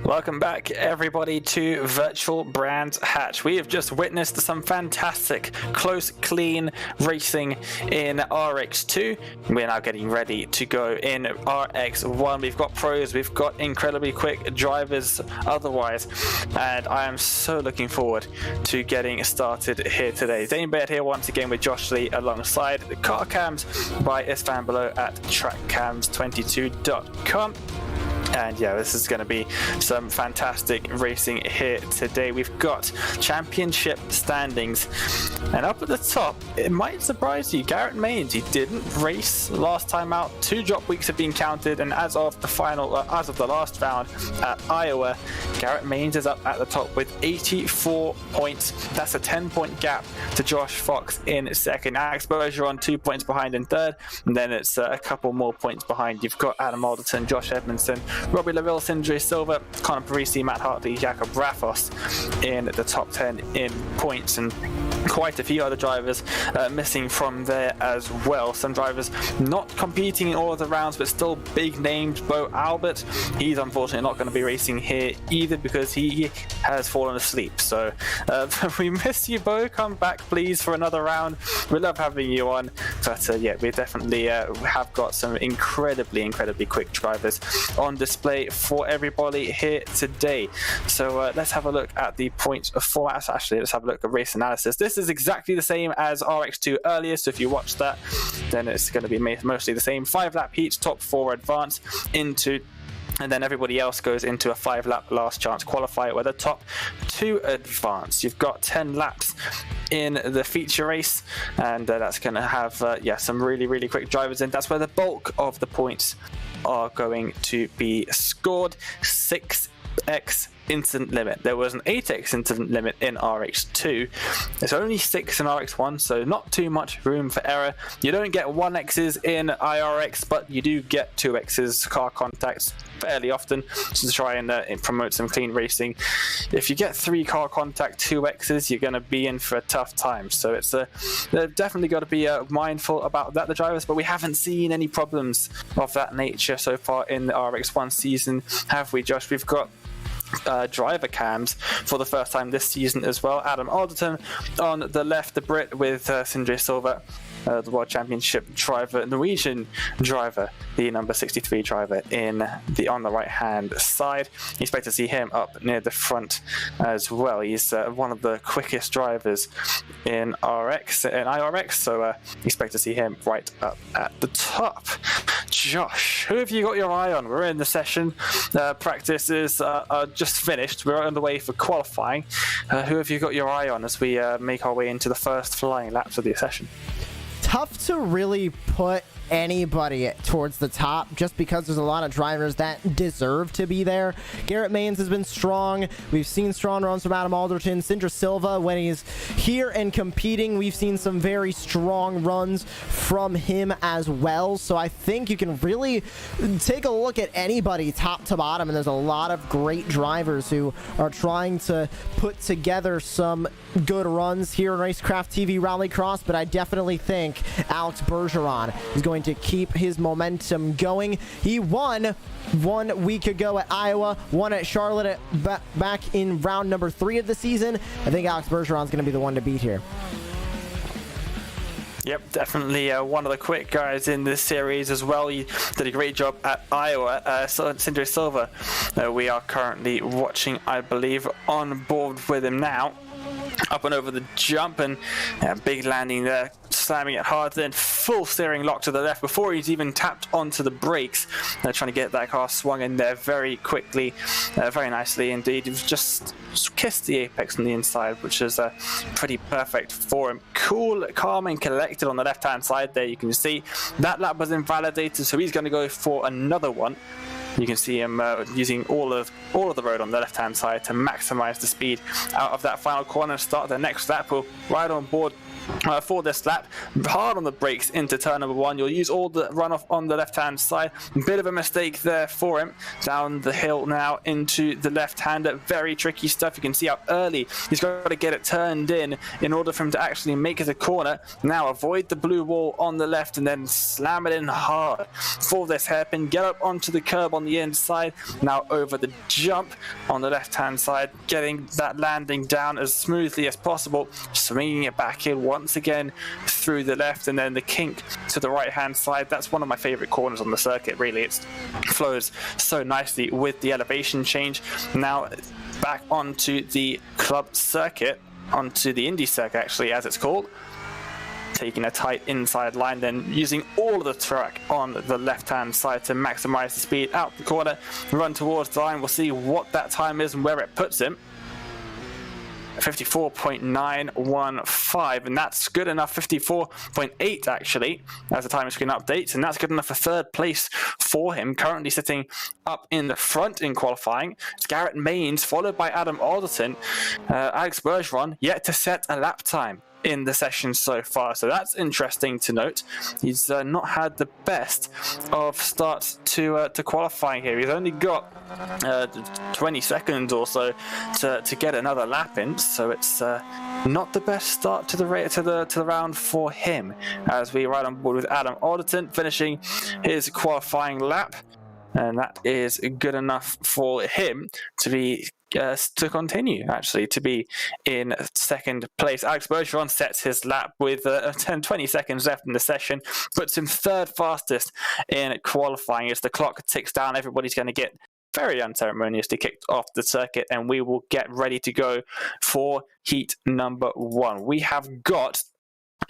Welcome back, everybody, to Virtual Brands Hatch. We have just witnessed some fantastic, close, clean racing in RX2. We're now getting ready to go in RX1. We've got pros, we've got incredibly quick drivers otherwise, and I am so looking forward to getting started here today. Dane Baird here once again with Josh Lee alongside the car cams by Istvan below at trackcams22.com. And yeah, this is going to be some fantastic racing here today. We've got championship standings, and up at the top, it might surprise you, Garrett Maines, he didn't race last time out. 2 drop weeks have been counted, and as of the last round at Iowa, Garrett Maines is up at the top with 84 points. That's a 10-point gap to Josh Fox in second. Alex Bergeron 2 points behind in third, and then it's a couple more points behind. You've got Adam Alderton, Josh Edmondson, Robbie Laville, Sindri Silva, Connor Parisi, Matt Hartley, Jakob Raffos in the top 10 in points, and quite a few other drivers missing from there as well. Some drivers not competing in all of the rounds, but still big names. Bo Albert, he's unfortunately not going to be racing here either because he has fallen asleep. So we miss you, Bo. Come back, please, for another round. We love having you on. But yeah, we definitely have got some incredibly quick drivers on display for everybody here today. So let's have a look at the points formats. Actually, let's have a look at race analysis. This is exactly the same as RX2 earlier, so if you watch that, then it's going to be mostly the same. 5-lap heats, top 4 advance into, and then everybody else goes into a 5-lap last chance qualifier where the top 2 advance. You've got 10 laps in the feature race, and that's going to have some really quick drivers in. That's where the bulk of the points are going to be scored. 6x incident limit. There was an 8x incident limit in RX2. There's only 6 in RX1, so not too much room for error. You don't get 1x's in IRX, but you do get 2x's car contacts fairly often to try and promote some clean racing. If you get 3 car contact 2x's, you're going to be in for a tough time. So it's they've definitely got to be mindful about that, the drivers, but we haven't seen any problems of that nature so far in the RX1 season, have we, Josh? We've got driver cams for the first time this season as well. Adam Alderton on the left, the Brit with Sindri Silva, the World Championship driver, Norwegian driver, the number 63 driver on the right hand side. You expect to see him up near the front as well. He's one of the quickest drivers in IRX, so expect to see him right up at the top. Josh, who have you got your eye on? We're in the session. Practices are just finished. We're on the way for qualifying. Who have you got your eye on as we make our way into the first flying laps of the session? Tough to really put anybody towards the top just because there's a lot of drivers that deserve to be there. Garrett Maines has been strong. We've seen strong runs from Adam Alderton. Sindri Silva, when he's here and competing, we've seen some very strong runs from him as well. So I think you can really take a look at anybody top to bottom, and there's a lot of great drivers who are trying to put together some good runs here in Racecraft TV Rallycross, but I definitely think Alex Bergeron is going to keep his momentum going. He won 1 week ago at Iowa, won at Charlotte back in round number 3 of the season. I think Alex Bergeron is going to be the one to beat here. Yep, definitely one of the quick guys in this series as well. He did a great job at Iowa. Sindri Silva, we are currently watching, I believe, on board with him now. Up and over the jump, and big landing there, slamming it hard, then full steering lock to the left before he's even tapped onto the brakes. Trying to get that car swung in there very quickly, very nicely indeed. He's just kissed the apex on the inside, which is pretty perfect for him. Cool, calm and collected on the left hand side there. You can see that lap was invalidated, so he's going to go for another one. You can see him using all of the road on the left-hand side to maximize the speed out of that final corner. Start the next lap. We'll ride on board for this lap, hard on the brakes into turn number 1. You'll use all the runoff on the left-hand side. Bit of a mistake there for him. Down the hill now into the left-hander. Very tricky stuff. You can see how early he's got to get it turned in order for him to actually make it a corner. Now avoid the blue wall on the left and then slam it in hard for this hairpin. Get up onto the curb on the inside, now over the jump on the left-hand side, getting that landing down as smoothly as possible, swinging it back in once again through the left, and then the kink to the right-hand side. That's one of my favorite corners on the circuit, really. It flows so nicely with the elevation change. Now back onto the club circuit, onto the Indy circuit actually, as it's called, taking a tight inside line, then using all of the track on the left-hand side to maximize the speed out the corner, run towards the line. We'll see what that time is and where it puts him. 54.915, and that's good enough. 54.8 actually, as the time screen updates, and that's good enough for third place for him. Currently sitting up in the front in qualifying, it's Garrett Maines, followed by Adam Alderton. Alex Bergeron yet to set a lap time in the session so far, so that's interesting to note. He's not had the best of starts to qualifying here. He's only got 20 seconds or so to get another lap in, so it's not the best start to the round for him, as we ride on board with Adam Alderton finishing his qualifying lap, and that is good enough for him to be to continue, actually, to be in second place. Alex Bergeron sets his lap with 20 seconds left in the session, puts him third fastest in qualifying. As the clock ticks down, everybody's going to get very unceremoniously kicked off the circuit, and we will get ready to go for heat number 1. We have got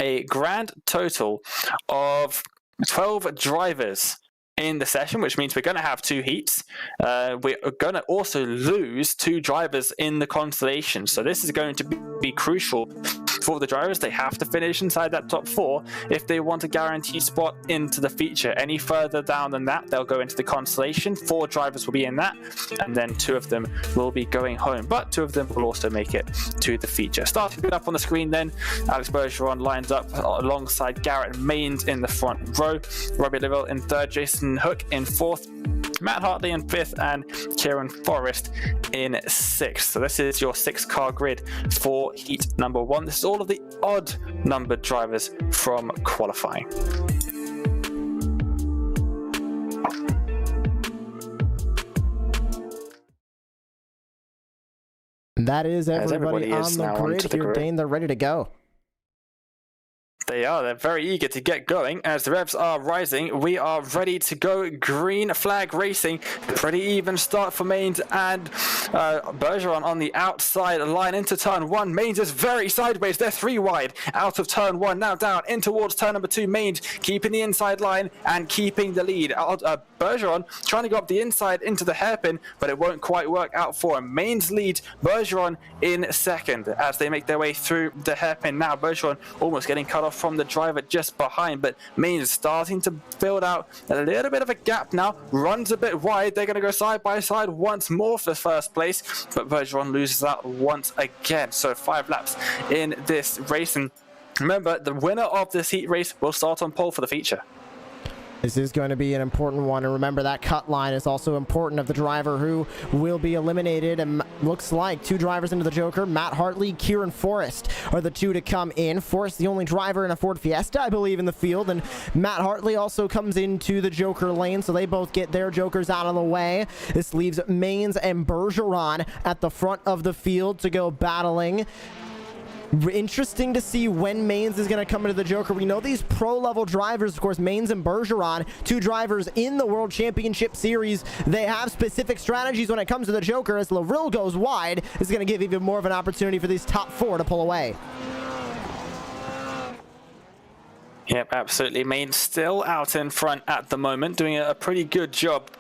a grand total of 12 drivers in the session, which means we're going to have 2 heats. We're going to also lose 2 drivers in the constellation, so this is going to be crucial for the drivers. They have to finish inside that top 4 if they want a guaranteed spot into the feature. Any further down than that, they'll go into the constellation. 4 drivers will be in that, and then 2 of them will be going home, but 2 of them will also make it to the feature. Starting it up on the screen then, Alex Bergeron lines up alongside Garrett Maines in the front row, Robbie Livell in third, Jason Hook in fourth, Matt Hartley in 5th, and Kieran Forrest in 6th. So this is your 6-car grid for heat number 1. This is all of the odd numbered drivers from qualifying. That is everybody on the grid here, Dane. They're ready to go. They are. They're very eager to get going. As the revs are rising, we are ready to go. Green flag racing. Pretty even start for Maines and Bergeron on the outside line into turn 1. Maines is very sideways. They're 3 wide out of turn 1. Now down in towards turn number 2. Maines keeping the inside line and keeping the lead. Bergeron trying to go up the inside into the hairpin, but it won't quite work out for him. Maines leads, Bergeron in second as they make their way through the hairpin. Now Bergeron almost getting cut off from the driver just behind, but Maines is starting to build out a little bit of a gap now, runs a bit wide. They're going to go side by side once more for first place, but Bergeron loses out once again. So 5 laps in this race, and remember, the winner of this heat race will start on pole for the feature. This is going to be an important one, and remember that cut line is also important of the driver who will be eliminated, and looks like 2 drivers into the Joker. Matt Hartley, Kieran Forrest are the 2 to come in. Forrest, the only driver in a Ford Fiesta, I believe, in the field, and Matt Hartley also comes into the Joker lane, so they both get their Jokers out of the way. This leaves Maines and Bergeron at the front of the field to go battling. Interesting to see when Maines is going to come into the Joker. We know these pro-level drivers, of course, Maines and Bergeron, 2 drivers in the World Championship Series. They have specific strategies when it comes to the Joker. As Lavril goes wide, is going to give even more of an opportunity for these top 4 to pull away. Yep, absolutely. Maines still out in front at the moment, doing a pretty good job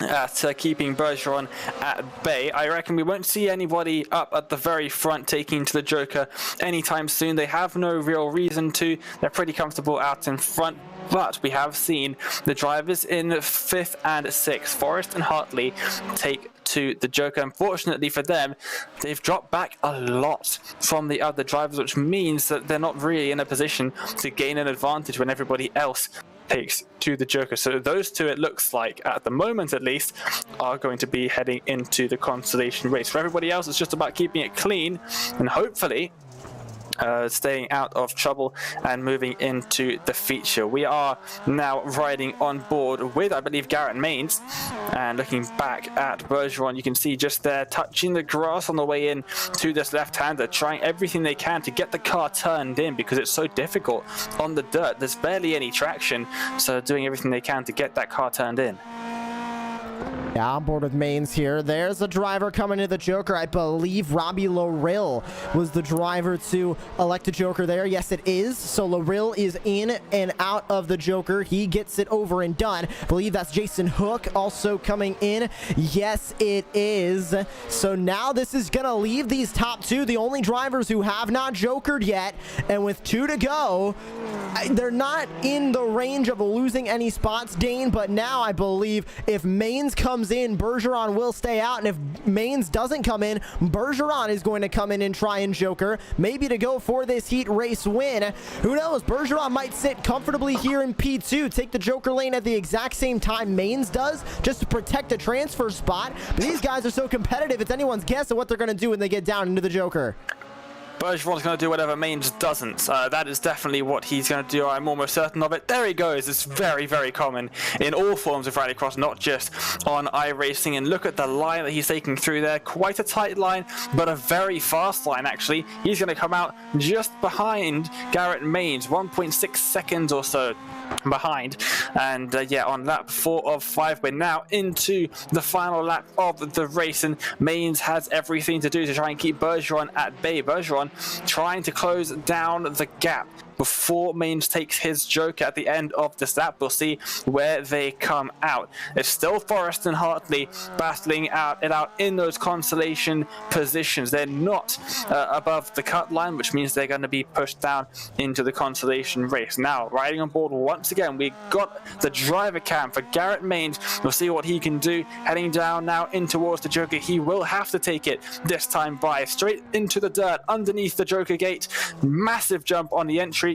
at keeping Bergeron at bay. I reckon we won't see anybody up at the very front taking to the Joker anytime soon. They have no real reason to. They're pretty comfortable out in front, but we have seen the drivers in 5th and 6th, Forrest and Hartley, take to the Joker. Unfortunately for them, they've dropped back a lot from the other drivers, which means that they're not really in a position to gain an advantage when everybody else takes to the Joker. So those 2, it looks like, at the moment at least, are going to be heading into the consolation race. For everybody else, it's just about keeping it clean and hopefully staying out of trouble and moving into the feature. We are now riding on board with, I believe, Garrett Maines, and looking back at Bergeron, you can see just there touching the grass on the way in to this left-hander, trying everything they can to get the car turned in because it's so difficult on the dirt. There's barely any traction, so doing everything they can to get that car turned in. Yeah, on board with Maines here. There's a driver coming to the Joker. I believe Robbie Loril was the driver to elect a Joker there. Yes, it is. So Loril is in and out of the Joker. He gets it over and done. I believe that's Jason Hook also coming in. Yes, it is. So now this is going to leave these top two, the only drivers who have not Jokered yet. And with 2 to go, they're not in the range of losing any spots, Dane, but now I believe if Maines comes in, Bergeron will stay out, and if Maines doesn't come in, Bergeron is going to come in and try and Joker, maybe to go for this heat race win. Who knows? Bergeron might sit comfortably here in P2, take the Joker lane at the exact same time Maines does, just to protect the transfer spot. But these guys are so competitive, it's anyone's guess at what they're going to do when they get down into the Joker. Bergeron's going to do whatever Maines doesn't. That is definitely what he's going to do. I'm almost certain of it. There he goes. It's very, very common in all forms of Rallycross, not just on iRacing. And look at the line that he's taking through there. Quite a tight line, but a very fast line, actually. He's going to come out just behind Garrett Maines, 1.6 seconds or so behind. And yeah, on lap 4 of 5, we're now into the final lap of the race, and Maines has everything to do to try and keep Bergeron at bay. Bergeron trying to close down the gap before Maines takes his Joker at the end of this lap. We'll see where they come out. It's still Forrest and Hartley battling it out in those consolation positions. They're not above the cut line, which means they're going to be pushed down into the consolation race. Now, riding on board once again, we got the driver cam for Garrett Maines. We'll see what he can do. Heading down now in towards the Joker. He will have to take it this time by straight into the dirt underneath the Joker gate. Massive jump on the entry.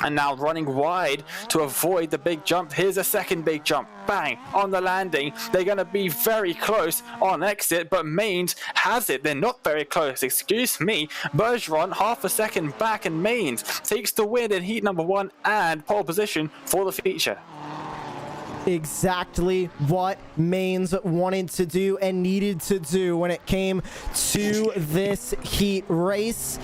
And now running wide to avoid the big jump. Here's a second big jump. Bang! On the landing. They're going to be very close on exit, but Maines has it. They're not very close. Excuse me. Bergeron half a second back, and Maines takes the win in heat number 1 and pole position for the feature. Exactly what Maines wanted to do and needed to do when it came to this heat race.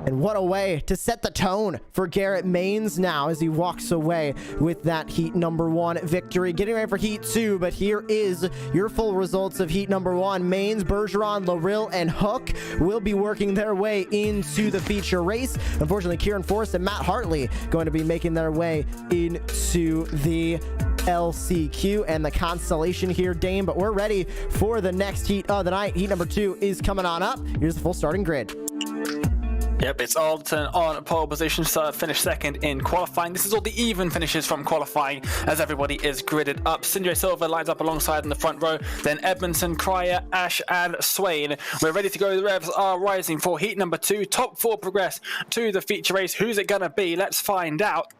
And what a way to set the tone for Garrett Maines now as he walks away with that heat number 1 victory. Getting ready for heat 2, but here is your full results of heat number 1. Maines, Bergeron, Loril, and Hook will be working their way into the feature race. Unfortunately, Kieran Forrest and Matt Hartley going to be making their way into the LCQ and the constellation here, Dame, but we're ready for the next heat of the night. Heat number 2 is coming on up. Here's the full starting grid. Yep, it's Alderton on pole position, so finished second in qualifying. This is all the even finishes from qualifying as everybody is gridded up. Cindy Silva lines up alongside in the front row, then Edmondson, Cryer, Ash, and Swain. We're ready to go. The revs are rising for heat number 2. Top 4 progress to the feature race. Who's it going to be? Let's find out.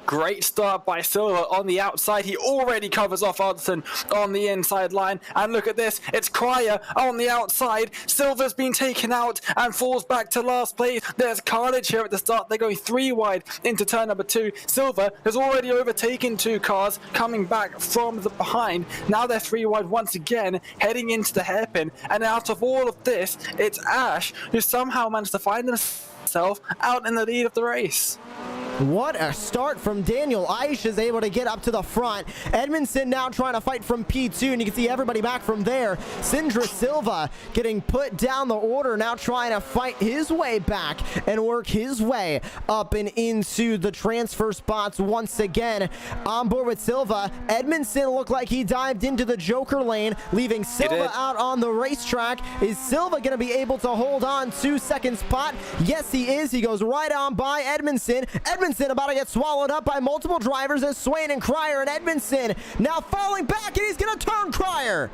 Great start by Silva on the outside. He already covers off Alderton on the inside line. And look at this. It's Cryer on the outside. Silva's been taken out and falls back to last place. There's carnage here at the start. They're going 3 wide into turn number 2. Silva has already overtaken 2 cars coming back from the behind. Now they're 3 wide once again, heading into the hairpin. And out of all of this, it's Ash who somehow managed to find himself out in the lead of the race. What a start from Daniel. Aish is able to get up to the front. Edmondson now trying to fight from P2, and you can see everybody back from there. Sindra Silva getting put down the order, now trying to fight his way back and work his way up and into the transfer spots once again. On board with Silva, Edmondson looked like he dived into the Joker lane, leaving Silva out on the racetrack. Is Silva going to be able to hold on to second spot? Yes, he is. He goes right on by Edmondson. Edmondson about to get swallowed up by multiple drivers as Swain and Cryer, and Edmondson now falling back, and he's going to turn Cryer.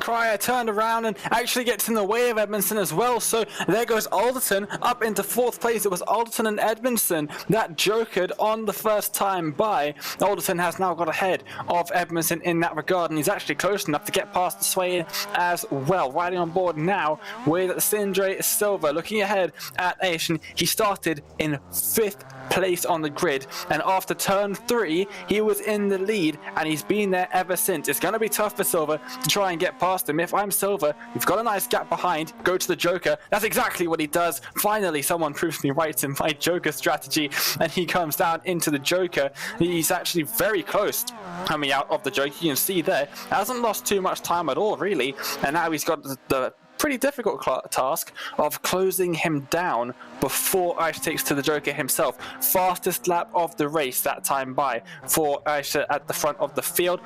Cryer turned around and actually gets in the way of Edmondson as well. So there goes Alderton up into 4th place. It was Alderton and Edmondson that jokered on the first time by. Alderton has now got ahead of Edmondson in that regard, and he's actually close enough to get past Swain as well. Riding on board now with Sindre Silva, looking ahead at Aish, and he started in 5th place on the grid, and after turn 3 he was in the lead, and he's been there ever since. It's going to be tough for Silva to try and get past him. If I'm Silva, you've got a nice gap behind, go to the Joker. That's exactly what he does. Finally someone proves me right in my Joker strategy, and he comes down into the Joker. He's actually very close coming out of the Joker. You can see there, hasn't lost too much time at all really, and now he's got the pretty difficult task of closing him down before Aish takes to the Joker himself. Fastest lap of the race that time by for Aish at the front of the field.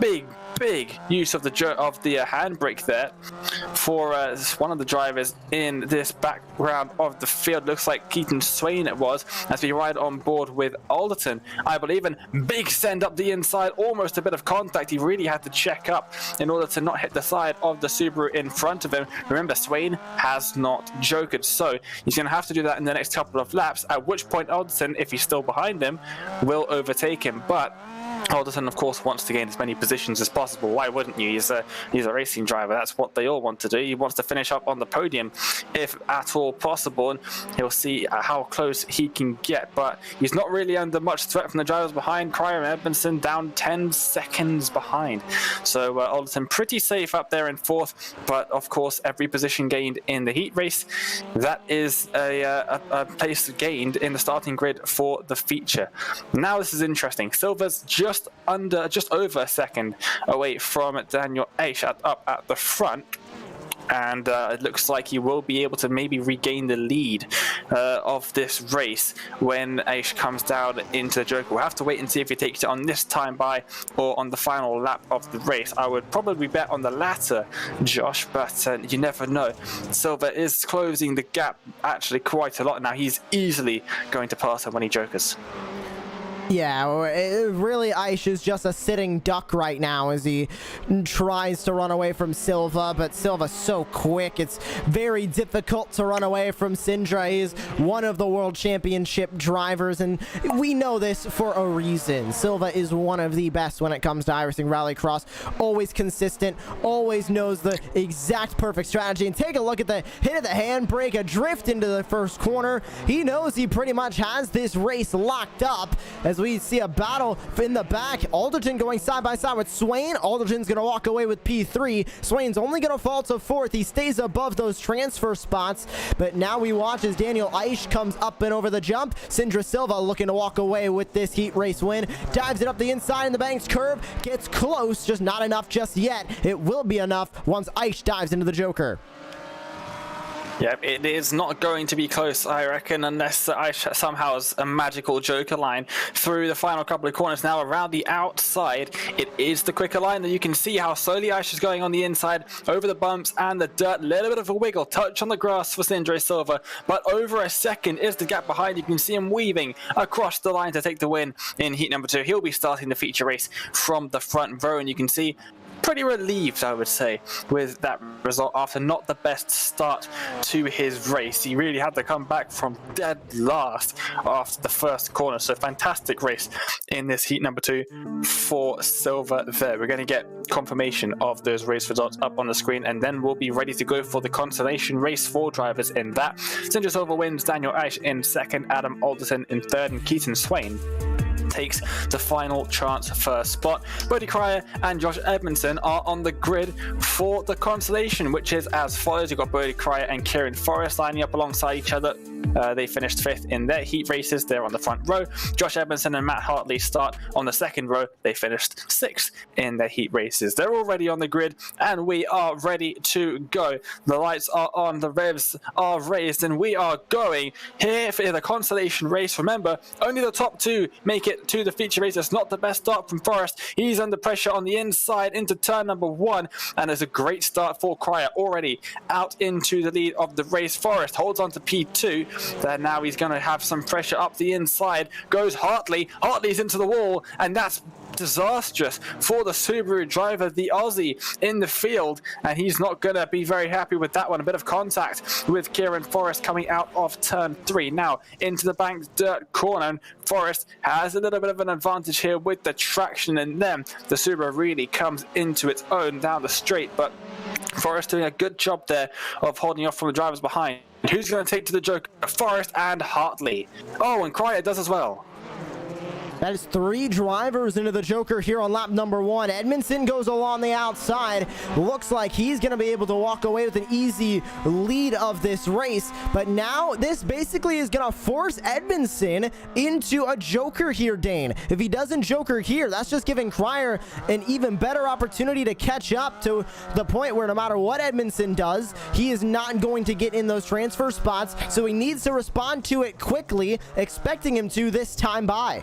Big use of the handbrake there for one of the drivers in this background of the field. Looks like Keaton Swain it was, as we ride on board with Alderton, I believe, and big send up the inside, almost a bit of contact. He really had to check up in order to not hit the side of the Subaru in front of him. Remember, Swain has not jokered, so he's going to have to do that in the next couple of laps, at which point Alderton, if he's still behind him, will overtake him. But Alderton, of course, wants to gain as many positions as possible. Why wouldn't you? He's a racing driver. That's what they all want to do. He wants to finish up on the podium, if at all possible, and he'll see how close he can get. But he's not really under much threat from the drivers behind. Cryer and Edmondson down 10 seconds behind. So Alderton pretty safe up there in 4th. But of course, every position gained in the heat race, that is a place gained in the starting grid for the feature. Now this is interesting. Silva's just over a second away from Daniel Aish up at the front, and it looks like he will be able to maybe regain the lead of this race when Aish comes down into the Joker. We'll have to wait and see if he takes it on this time by or on the final lap of the race. I would probably bet on the latter, Josh, but you never know. Silva is closing the gap actually quite a lot now. He's easily going to pass him when he jokers. Yeah, really, Aish is just a sitting duck right now as he tries to run away from Silva, but Silva's so quick, it's very difficult to run away from Sindre. He's one of the World Championship drivers, and we know this for a reason. Silva is one of the best when it comes to iRacing Rallycross. Always consistent, always knows the exact perfect strategy. And take a look at the hit of the handbrake, a drift into the first corner. He knows he pretty much has this race locked up, as we see a battle in the back. Alderton going side by side with Swain. Alderton's going to walk away with P3. Swain's only going to fall to 4th. He stays above those transfer spots, but now we watch as Daniel Aish comes up and over the jump. Sindre Silva looking to walk away with this heat race win. Dives it up the inside in the bank's curve. Gets close, just not enough just yet. It will be enough once Aish dives into the Joker. Yeah, it is not going to be close, I reckon, unless Aish somehow has a magical Joker line through the final couple of corners. Now around the outside, it is the quicker line that you can see how slowly Aish is going on the inside, over the bumps and the dirt. Little bit of a wiggle, touch on the grass for Sindre Silva, but over a second is the gap behind. You can see him weaving across the line to take the win in heat number 2. He'll be starting the feature race from the front row, and you can see pretty relieved, I would say, with that result after not the best start to his race. He really had to come back from dead last after the first corner. So fantastic race in this heat number 2 for Silva there. We're going to get confirmation of those race results up on the screen, and then we'll be ready to go for the consolation race for drivers in that. Sindre Silva wins, Daniel Aish in 2nd, Adam Alderton in 3rd, and Keaton Swain takes the final chance first spot. Bodie Cryer and Josh Edmondson are on the grid for the consolation, which is as follows. You've got Bodie Cryer and Kieran Forrest lining up alongside each other. They finished 5th in their heat races. They're on the front row. Josh Edmondson and Matt Hartley start on the 2nd row. They finished 6th in their heat races. They're already on the grid, and we are ready to go. The lights are on, the revs are raised, and we are going here for the consolation race. Remember, only the top 2 make it to the feature race. It's not the best start from Forrest. He's under pressure on the inside into turn number 1, and there's a great start for Cryer already out into the lead of the race. Forrest holds on to P2 Then now he's going to have some pressure up the inside. Goes Hartley. Hartley's into the wall, and that's disastrous for the Subaru driver, the Aussie, in the field, and he's not going to be very happy with that one. A bit of contact with Kieran Forrest coming out of turn 3. Now into the banked dirt corner, and Forrest has a little bit of an advantage here with the traction, and then the Subaru really comes into its own down the straight, but Forrest doing a good job there of holding off from the drivers behind. Who's going to take to the joke? Forrest and Hartley. Oh, and Cryer does as well. That is 3 drivers into the Joker here on lap number 1. Edmondson goes along the outside. Looks like he's going to be able to walk away with an easy lead of this race. But now this basically is going to force Edmondson into a Joker here, Dane. If he doesn't Joker here, that's just giving Cryer an even better opportunity to catch up to the point where no matter what Edmondson does, he is not going to get in those transfer spots. So he needs to respond to it quickly, expecting him to this time by.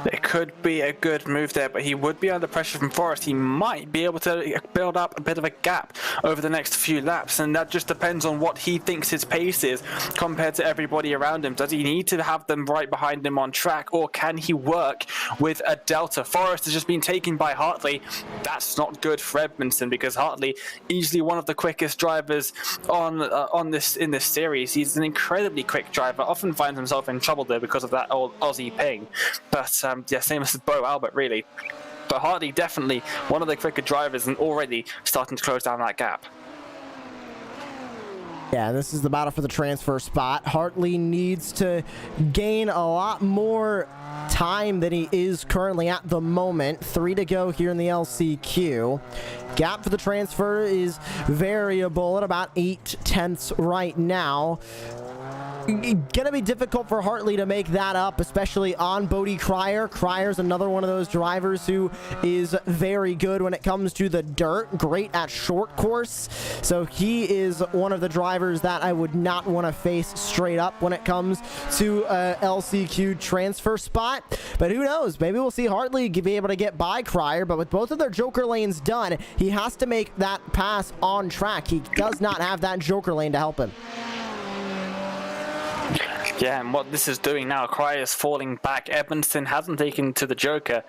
It could be a good move there, but he would be under pressure from Forrest. He might be able to build up a bit of a gap over the next few laps, and that just depends on what he thinks his pace is compared to everybody around him. Does he need to have them right behind him on track, or can he work with a delta? Forrest has just been taken by Hartley. That's not good for Edmondson, because Hartley, easily one of the quickest drivers in this series. He's an incredibly quick driver, often finds himself in trouble there because of that old Aussie ping. But yeah, same as Bo Albert, really. But Hartley definitely one of the quicker drivers and already starting to close down that gap. Yeah, this is the battle for the transfer spot. Hartley needs to gain a lot more time than he is currently at the moment. 3 to go here in the LCQ. Gap for the transfer is variable at about 8/10 right now. Gonna be difficult for Hartley to make that up, especially on Bodie Cryer. Cryer's another one of those drivers who is very good when it comes to the dirt, great at short course. So he is one of the drivers that I would not want to face straight up when it comes to a LCQ transfer spot. But who knows? Maybe we'll see Hartley be able to get by Cryer, but with both of their Joker lanes done, he has to make that pass on track. He does not have that Joker lane to help him. Yeah, and what this is doing now, Cryer is falling back. Edmondson hasn't taken to the Joker,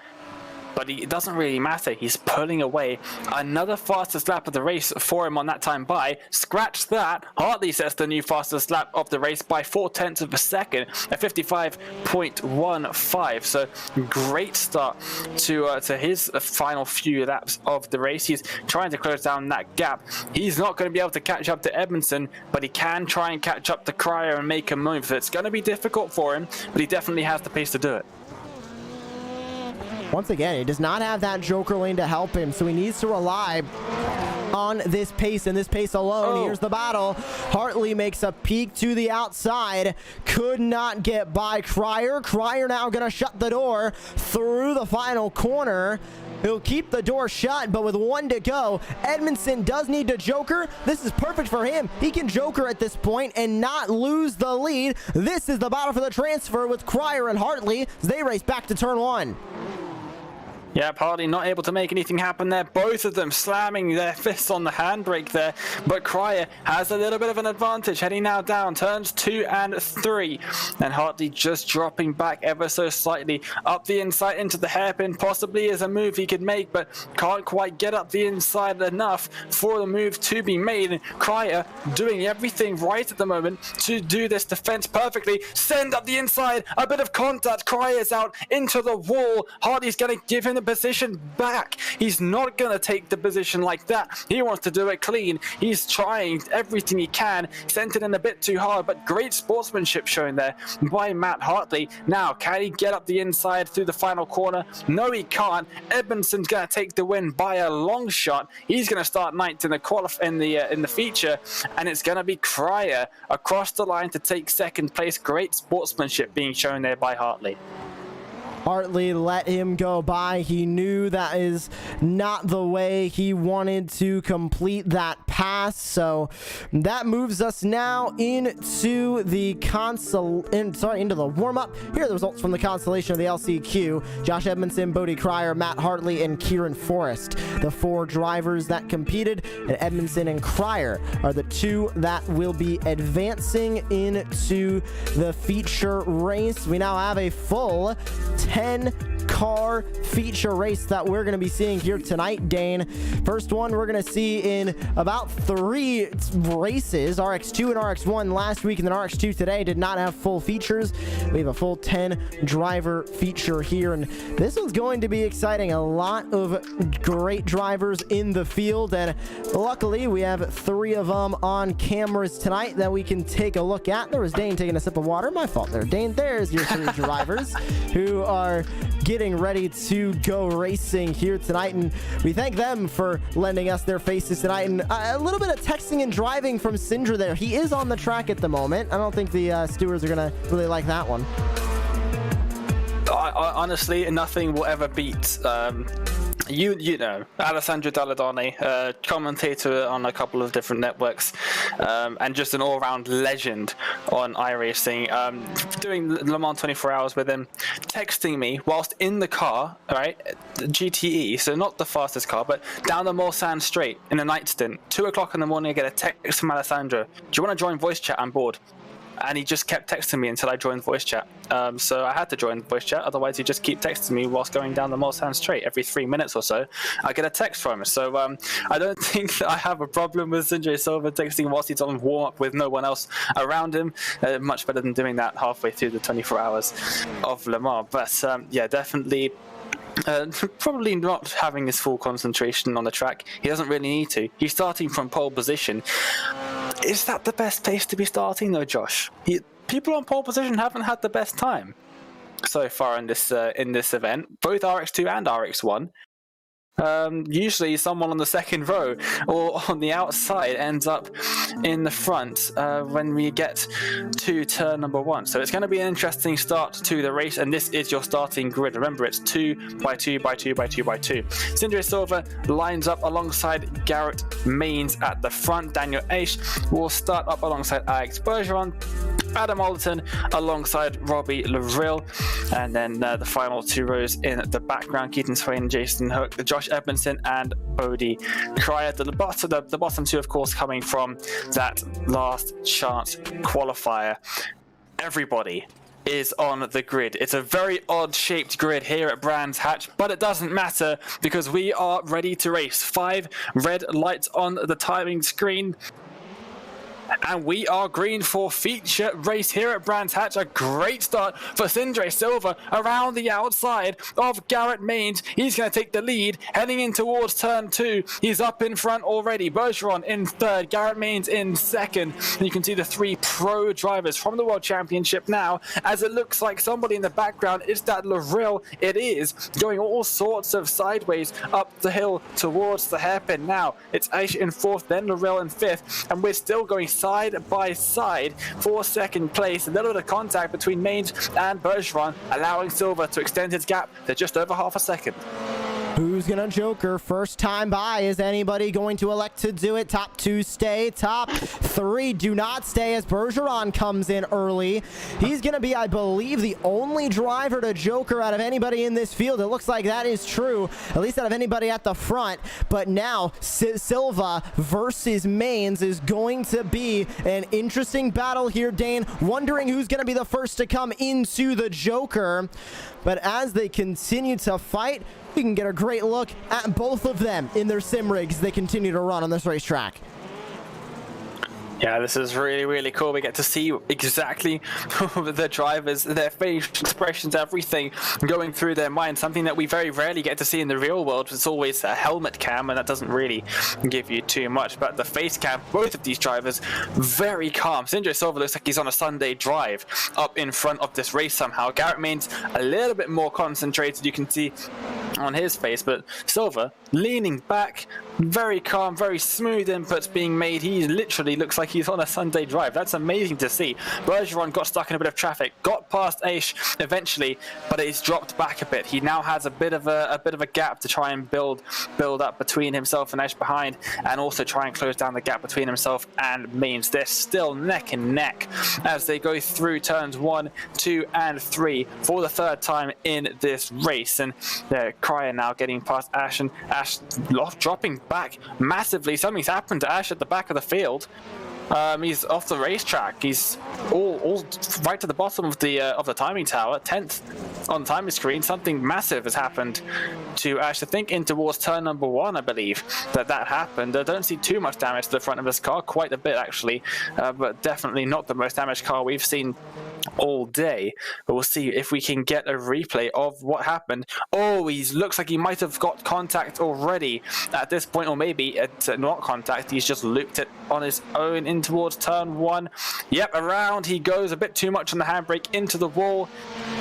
but it doesn't really matter. He's pulling away. Another fastest lap of the race for him on that time by. Scratch that. Hartley sets the new fastest lap of the race by 0.4 of a second, at 55.15. So great start to his final few laps of the race. He's trying to close down that gap. He's not going to be able to catch up to Edmondson, but he can try and catch up to Cryer and make a move. So it's going to be difficult for him, but he definitely has the pace to do it. Once again, he does not have that Joker lane to help him, so he needs to rely on this pace and this pace alone. Here's the battle. Hartley makes a peek to the outside. Could not get by Cryer. Cryer now going to shut the door through the final corner. He'll keep the door shut, but with 1 to go, Edmondson does need to Joker. This is perfect for him. He can Joker at this point and not lose the lead. This is the battle for the transfer with Cryer and Hartley as they race back to turn 1. Yep, Hartley not able to make anything happen there. Both of them slamming their fists on the handbrake there. But Cryer has a little bit of an advantage, heading now down turns 2 and 3. And Hartley just dropping back ever so slightly up the inside into the hairpin. Possibly is a move he could make, but can't quite get up the inside enough for the move to be made. And Cryer doing everything right at the moment to do this defense perfectly. Send up the inside, a bit of contact. Cryer's out into the wall. Hartley's going to give him the position back. He's not going to take the position like that. He wants to do it clean. He's trying everything he can. Sent it in a bit too hard, but great sportsmanship shown there by Matt Hartley. Now, can he get up the inside through the final corner? No, he can't. Edmondson's going to take the win by a long shot. He's going to start 9th in the feature, and it's going to be Cryer across the line to take 2nd place. Great sportsmanship being shown there by Hartley. Hartley let him go by. He knew that is not the way he wanted to complete that pass. So that moves us now into the into the warm-up. Here are the results from the constellation of the LCQ. Josh Edmondson, Bodie Cryer, Matt Hartley, and Kieran Forrest. The 4 drivers that competed, and Edmondson and Cryer are the 2 that will be advancing into the feature race. We now have a full 10-car feature race that we're going to be seeing here tonight, Dane. First one we're going to see in about 3 races, RX2 and RX1 last week, and then RX2 today did not have full features. We have a full 10-driver feature here, and this one's going to be exciting. A lot of great drivers in the field, and luckily we have 3 of them on cameras tonight that we can take a look at. There was Dane taking a sip of water. My fault there, Dane. There's your 3 drivers who are getting ready to go racing here tonight, and we thank them for lending us their faces tonight. And a little bit of texting and driving from Syndra there. He is on the track at the moment. I don't think the stewards are gonna really like that one. Honestly, nothing will ever beat you know, Alessandro Dalladone, commentator on a couple of different networks, and just an all-round legend on iRacing, doing Le Mans 24 hours with him, texting me whilst in the car, right, GTE, so not the fastest car, but down the Mulsanne Straight in a night stint, 2 o'clock in the morning, I get a text from Alessandro, do you want to join voice chat? I'm bored. And he just kept texting me until I joined voice chat. So I had to join voice chat, otherwise he'd just keep texting me whilst going down the Mulsanne Straight. Every 3 minutes or so, I get a text from him. So I don't think that I have a problem with Sanjay Silva texting whilst he's on warm-up with no one else around him. Much better than doing that halfway through the 24 hours of Le Mans. But yeah, definitely probably not having his full concentration on the track. He doesn't really need to. He's starting from pole position. Is that the best place to be starting though, Josh? People on pole position haven't had the best time so far in this event, both RX2 and RX1. Usually someone on the second row or on the outside ends up in the front when we get to turn number 1. So it's going to be an interesting start to the race, and this is your starting grid. Remember, it's 2 by 2 by 2 by 2 by 2. Sindre Silva lines up alongside Garrett Mains at the front. Daniel Aish will start up alongside Alex Bergeron. Adam Alderton alongside Robbie Lavril, and then the final 2 rows in the background, Keaton Swain, Jason Hook, Josh Edmondson, and Bodie Cryer. The bottom 2, of course, coming from that last chance qualifier. Everybody is on the grid. It's a very odd shaped grid here at Brands Hatch, but it doesn't matter because we are ready to race. 5 red lights on the timing screen. And we are green for feature race here at Brands Hatch. A great start for Sindre Silva around the outside of Garrett Mains. He's going to take the lead heading in towards turn 2. He's up in front already. Bergeron in 3rd, Garrett Mains in 2nd. And you can see the 3 pro drivers from the World Championship now, as it looks like somebody in the background is that Lavril. It is going all sorts of sideways up the hill towards the hairpin. Now it's Aish in 4th, then Lavril in 5th, and we're still going side by side for 2nd place. A little bit of contact between Mains and Bergeron, allowing Silva to extend his gap to just over half a second. Who's gonna joker first time by? Is anybody going to elect to do it? Top 2 stay, top 3 do not stay as Bergeron comes in early. He's gonna be, I believe, the only driver to joker out of anybody in this field. It looks like that is true, at least out of anybody at the front. But now Silva versus Mains is going to be an interesting battle here, Dane. Wondering who's gonna be the first to come into the joker. But as they continue to fight, we can get a great look at both of them in their sim rigs they continue to run on this racetrack. Yeah, this is really, really cool. We get to see exactly the drivers, their facial expressions, everything going through their mind. Something that we very rarely get to see in the real world. It's always a helmet cam, and that doesn't really give you too much. But the face cam, both of these drivers, very calm. Sindre Silva looks like he's on a Sunday drive up in front of this race somehow. Garrett Mains a little bit more concentrated, you can see on his face, but Silva leaning back, Very calm, very smooth inputs being made. He literally looks like he's on a Sunday drive. That's amazing to see. Bergeron got stuck in a bit of traffic, got past Aish eventually, but it's dropped back a bit. He now has a bit of a gap to try and build up between himself and Aish behind, and also try and close down the gap between himself and Mains. They're still neck and neck as they go through turns 1, 2, and 3 for the third time in this race. And they're Cryer now getting past Ash, and Ash dropping back massively. Something's happened to Ash at the back of the field. He's off the racetrack. He's all right to the bottom of the timing tower, 10th on the timing screen. Something massive has happened to Ash. I think in towards turn number 1, I believe that happened. I don't see too much damage to the front of this car, quite a bit actually, but definitely not the most damaged car we've seen all day. But we'll see if we can get a replay of what happened. Oh, he looks like he might have got contact already at this point, or maybe it's not contact. He's just looped it on his own in towards turn 1. Yep, around he goes, a bit too much on the handbrake into the wall,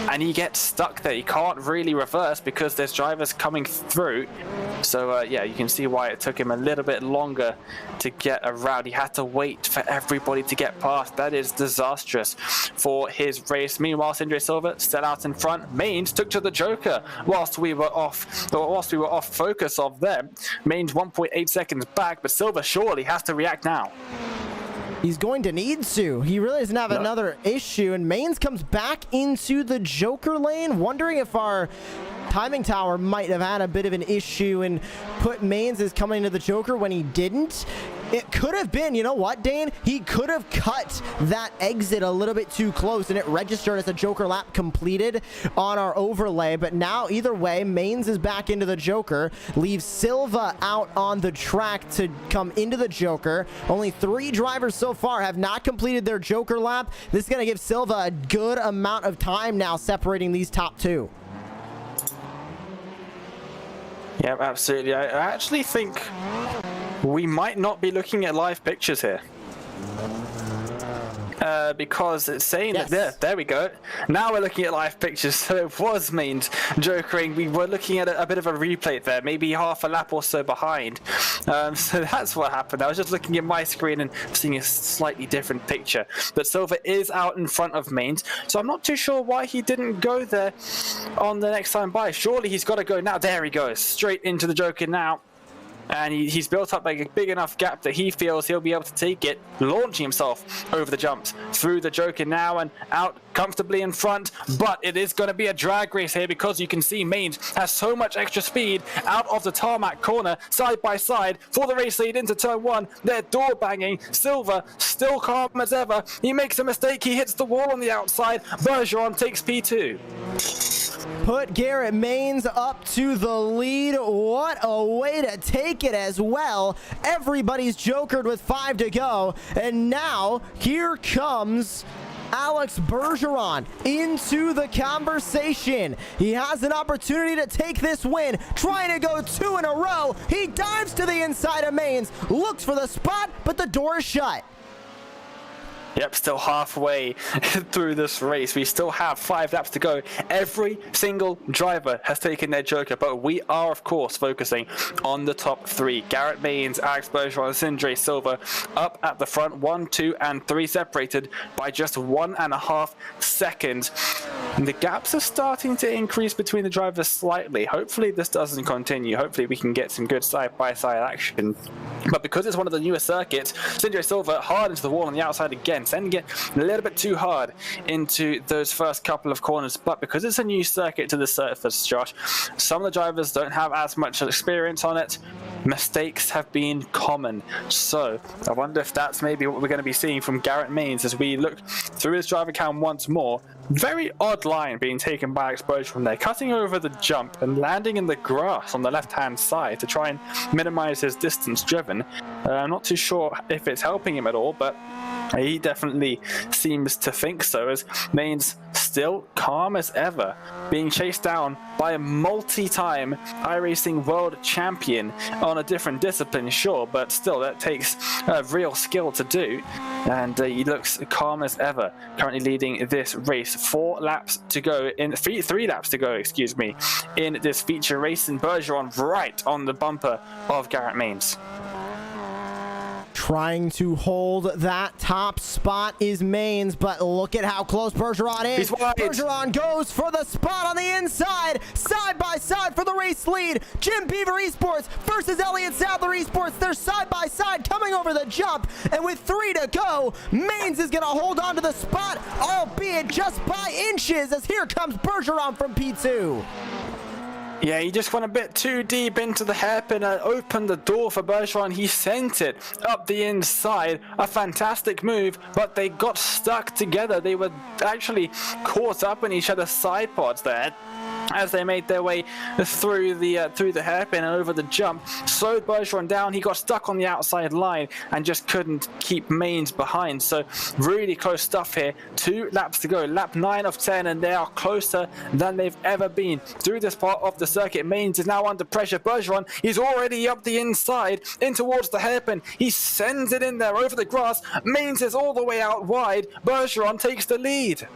and he gets stuck there. He can't really reverse because there's drivers coming through. So yeah, you can see why it took him a little bit longer to get around. He had to wait for everybody to get past. That is disastrous for his race. Meanwhile, Sindre Silva still out in front. Mains took to the Joker whilst we were off focus of them. Mains 1.8 seconds back, but Silva surely has to react now. He's going to need to. He really doesn't have another issue, and Mains comes back into the Joker lane, wondering if our timing tower might have had a bit of an issue and put Mains as coming to the Joker when he didn't. It could have been, you know what, Dane? He could have cut that exit a little bit too close, and it registered as a Joker lap completed on our overlay. But now, either way, Mains is back into the Joker, leaves Silva out on the track to come into the Joker. Only 3 drivers so far have not completed their Joker lap. This is going to give Silva a good amount of time now separating these top 2. Yeah, absolutely. I actually think we might not be looking at live pictures here. Because it's saying that there we go. Now we're looking at live pictures. So it was Mains jokering. We were looking at a bit of a replay there, maybe half a lap or so behind. So that's what happened. I was just looking at my screen and seeing a slightly different picture. But Silva is out in front of Mains, so I'm not too sure why he didn't go there on the next time by. Surely he's got to go now. There he goes, straight into the Joker now. And he's built up like a big enough gap that he feels he'll be able to take it, launching himself over the jumps through the Joker now and out comfortably in front. But it is going to be a drag race here because you can see Mains has so much extra speed out of the tarmac corner, side by side for the race lead into turn 1. They're door banging. Silva still calm as ever. He makes a mistake. He hits the wall on the outside. Bergeron takes P2. Put Garrett Mains up to the lead. What a way to take it as well. Everybody's jokered with 5 to go. And now here comes Alex Bergeron into the conversation. He has an opportunity to take this win, trying to go 2 in a row. He dives to the inside of Mains, looks for the spot, but the door is shut. Yep, still halfway through this race. We still have 5 laps to go. Every single driver has taken their Joker, but we are, of course, focusing on the top 3. Garrett Mains, Alex Bergeron, and Sindre Silva up at the front, 1, 2, and 3 separated by just 1.5 seconds. And the gaps are starting to increase between the drivers slightly. Hopefully this doesn't continue. Hopefully we can get some good side-by-side action. But because it's one of the newer circuits, Sindre Silva hard into the wall on the outside again, sending it a little bit too hard into those first couple of corners. But because it's a new circuit to the surface, Josh, some of the drivers don't have as much experience on it. Mistakes have been common. So I wonder if that's maybe what we're going to be seeing from Garrett Mains as we look through his driver cam once more. Very odd line being taken by Exposure from there, cutting over the jump and landing in the grass on the left-hand side to try and minimize his distance driven. I'm not too sure if it's helping him at all, but he definitely seems to think so, as Mains still calm as ever, being chased down by a multi-time iRacing world champion on a different discipline, sure, but still that takes real skill to do. And he looks calm as ever, currently leading this race. 3 laps to go, excuse me, in this feature race, and Bergeron right on the bumper of Garrett Maines. Trying to hold that top spot is Maines, but look at how close Bergeron is. He's wide. Bergeron goes for the spot on the inside, side by side for the race lead. Jim Beaver Esports versus Elliott Sadler Esports. They're side by side coming over the jump, and with 3 to go, Maines is going to hold on to the spot, albeit just by inches, as here comes Bergeron from P2. Yeah, he just went a bit too deep into the hairpin and opened the door for Bergeron. He sent it up the inside. A fantastic move, but they got stuck together. They were actually caught up in each other's side pods there as they made their way through the hairpin and over the jump. Slowed Bergeron down. He got stuck on the outside line and just couldn't keep Maines behind. So really close stuff here. 2 laps to go. Lap 9 of 10, and they are closer than they've ever been through this part of the circuit. Maines is now under pressure. Bergeron is already up the inside in towards the hairpin. He sends it in there over the grass. Maines is all the way out wide. Bergeron takes the lead.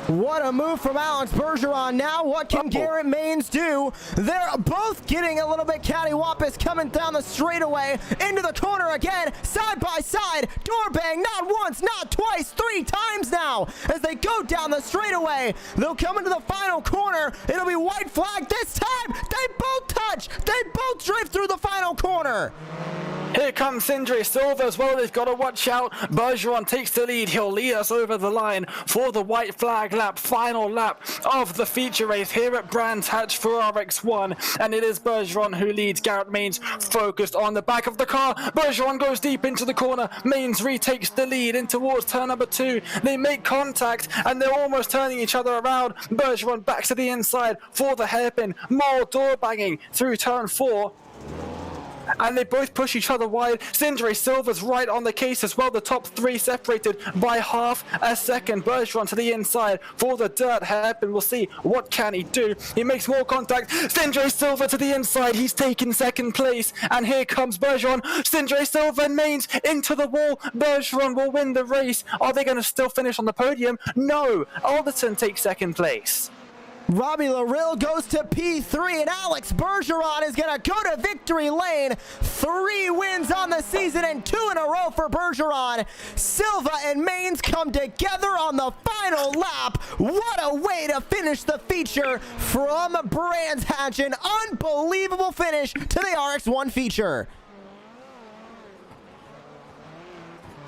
What a move from Alex Bergeron. Now what can Garrett Maines do? They're both getting a little bit cattywampus coming down the straightaway into the corner again, side by side, door bang, not once, not twice, 3 times now as they go down the straightaway. They'll come into the final corner. It'll be white flag this time. They both touch. They both drift through the final corner. Here comes Sindri Silva as well. They've got to watch out. Bergeron takes the lead. He'll lead us over the line for the white flag lap, final lap of the feature race here at Brands Hatch for RX1. And it is Bergeron who leads. Garrett Maines focused on the back of the car. Bergeron goes deep into the corner. Maines retakes the lead in towards turn number 2. They make contact and they're almost turning each other around. Bergeron back to the inside for the hairpin. More door banging through turn 4. And they both push each other wide. Sindri Silva's right on the case as well. The top 3 separated by half a second. Bergeron to the inside for the dirt hairpin. We'll see what can he do. He makes more contact. Sindri Silva to the inside. He's taken second place. And here comes Bergeron. Sindri Silva and Maines into the wall. Bergeron will win the race. Are they going to still finish on the podium? No. Alderton takes second place. Robbie Larill goes to P3, and Alex Bergeron is going to go to victory lane. 3 wins on the season and 2 in a row for Bergeron. Silva and Maines come together on the final lap. What a way to finish the feature from Brands Hatch. An unbelievable finish to the RX1 feature.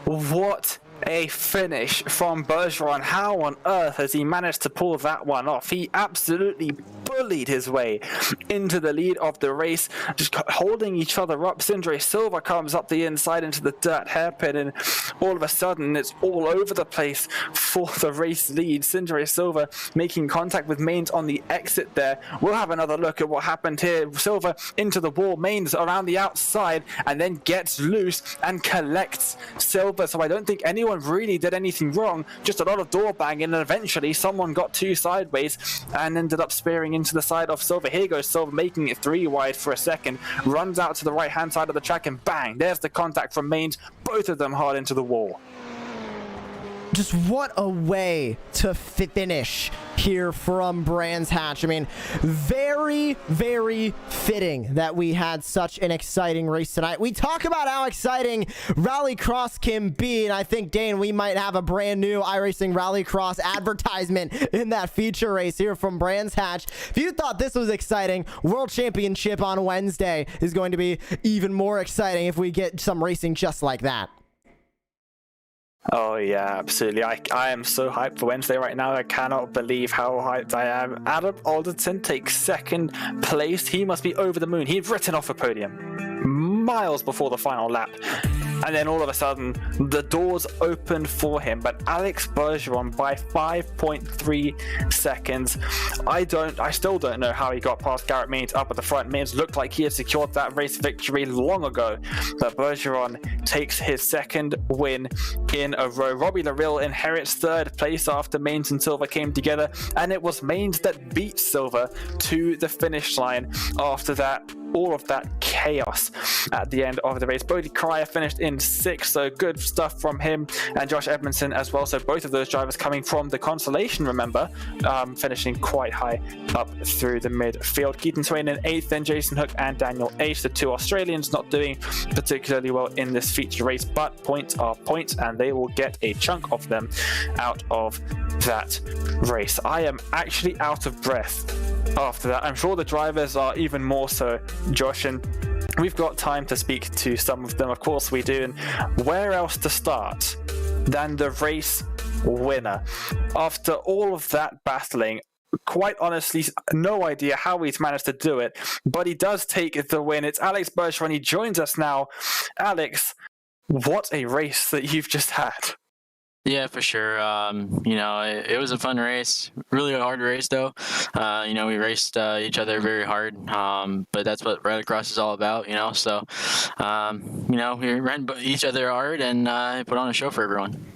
What a finish from Bergeron. How on earth has he managed to pull that one off? He absolutely bullied his way into the lead of the race, just holding each other up. Sindri Silva comes up the inside into the dirt hairpin, and all of a sudden it's all over the place for the race lead. Sindri Silva making contact with Maines on the exit there. We'll have another look at what happened here. Silva into the wall, Maines around the outside, and then gets loose and collects Silva. So I don't think anyone really did anything wrong, just a lot of door banging, and eventually someone got too sideways and ended up spearing into the side of Silva. Here goes Silva, making it 3 wide for a second, runs out to the right hand side of the track, and bang, there's the contact from Maines. Both of them hard into the wall. Just what a way to finish here from Brands Hatch. I mean, very, very fitting that we had such an exciting race tonight. We talk about how exciting Rallycross can be, and I think, Dane, we might have a brand new iRacing Rallycross advertisement in that feature race here from Brands Hatch. If you thought this was exciting, World Championship on Wednesday is going to be even more exciting if we get some racing just like that. Oh yeah, absolutely. I am so hyped for Wednesday right now. I cannot believe how hyped I am. Adam Alderton takes second place. He must be over the moon. He'd written off a podium miles before the final lap. and then all of a sudden the doors opened for him. But Alex Bergeron by 5.3 seconds. I still don't know how he got past Garrett Means up at the front. Means looked like he had secured that race victory long ago, but Bergeron takes his second win in a row. Robbie Larrill inherits third place after Mains and Silver came together, and it was Mains that beat Silver to the finish line after that. All of that chaos at the end of the race. Bodie Cryer finished in 6th, so good stuff from him, and Josh Edmondson as well. So both of those drivers coming from the consolation, remember, finishing quite high up through the midfield. Keaton Swain in 8th, then Jason Hook and Daniel H, the two Australians, not doing particularly well in this feature race, but points are points, and they will get a chunk of them out of that race. I am actually out of breath after that. I'm sure the drivers are even more so, Josh, and we've got time to speak to some of them, of course we do, and where else to start than the race winner? After all of that battling, quite honestly, no idea how he's managed to do it, but he does take the win. It's Alex Bergeron. He joins us now. Alex, what a race that you've just had. Yeah, for sure. It was a fun race, really a hard race though. We raced each other very hard, but that's what Rallycross is all about, so, we ran each other hard and put on a show for everyone.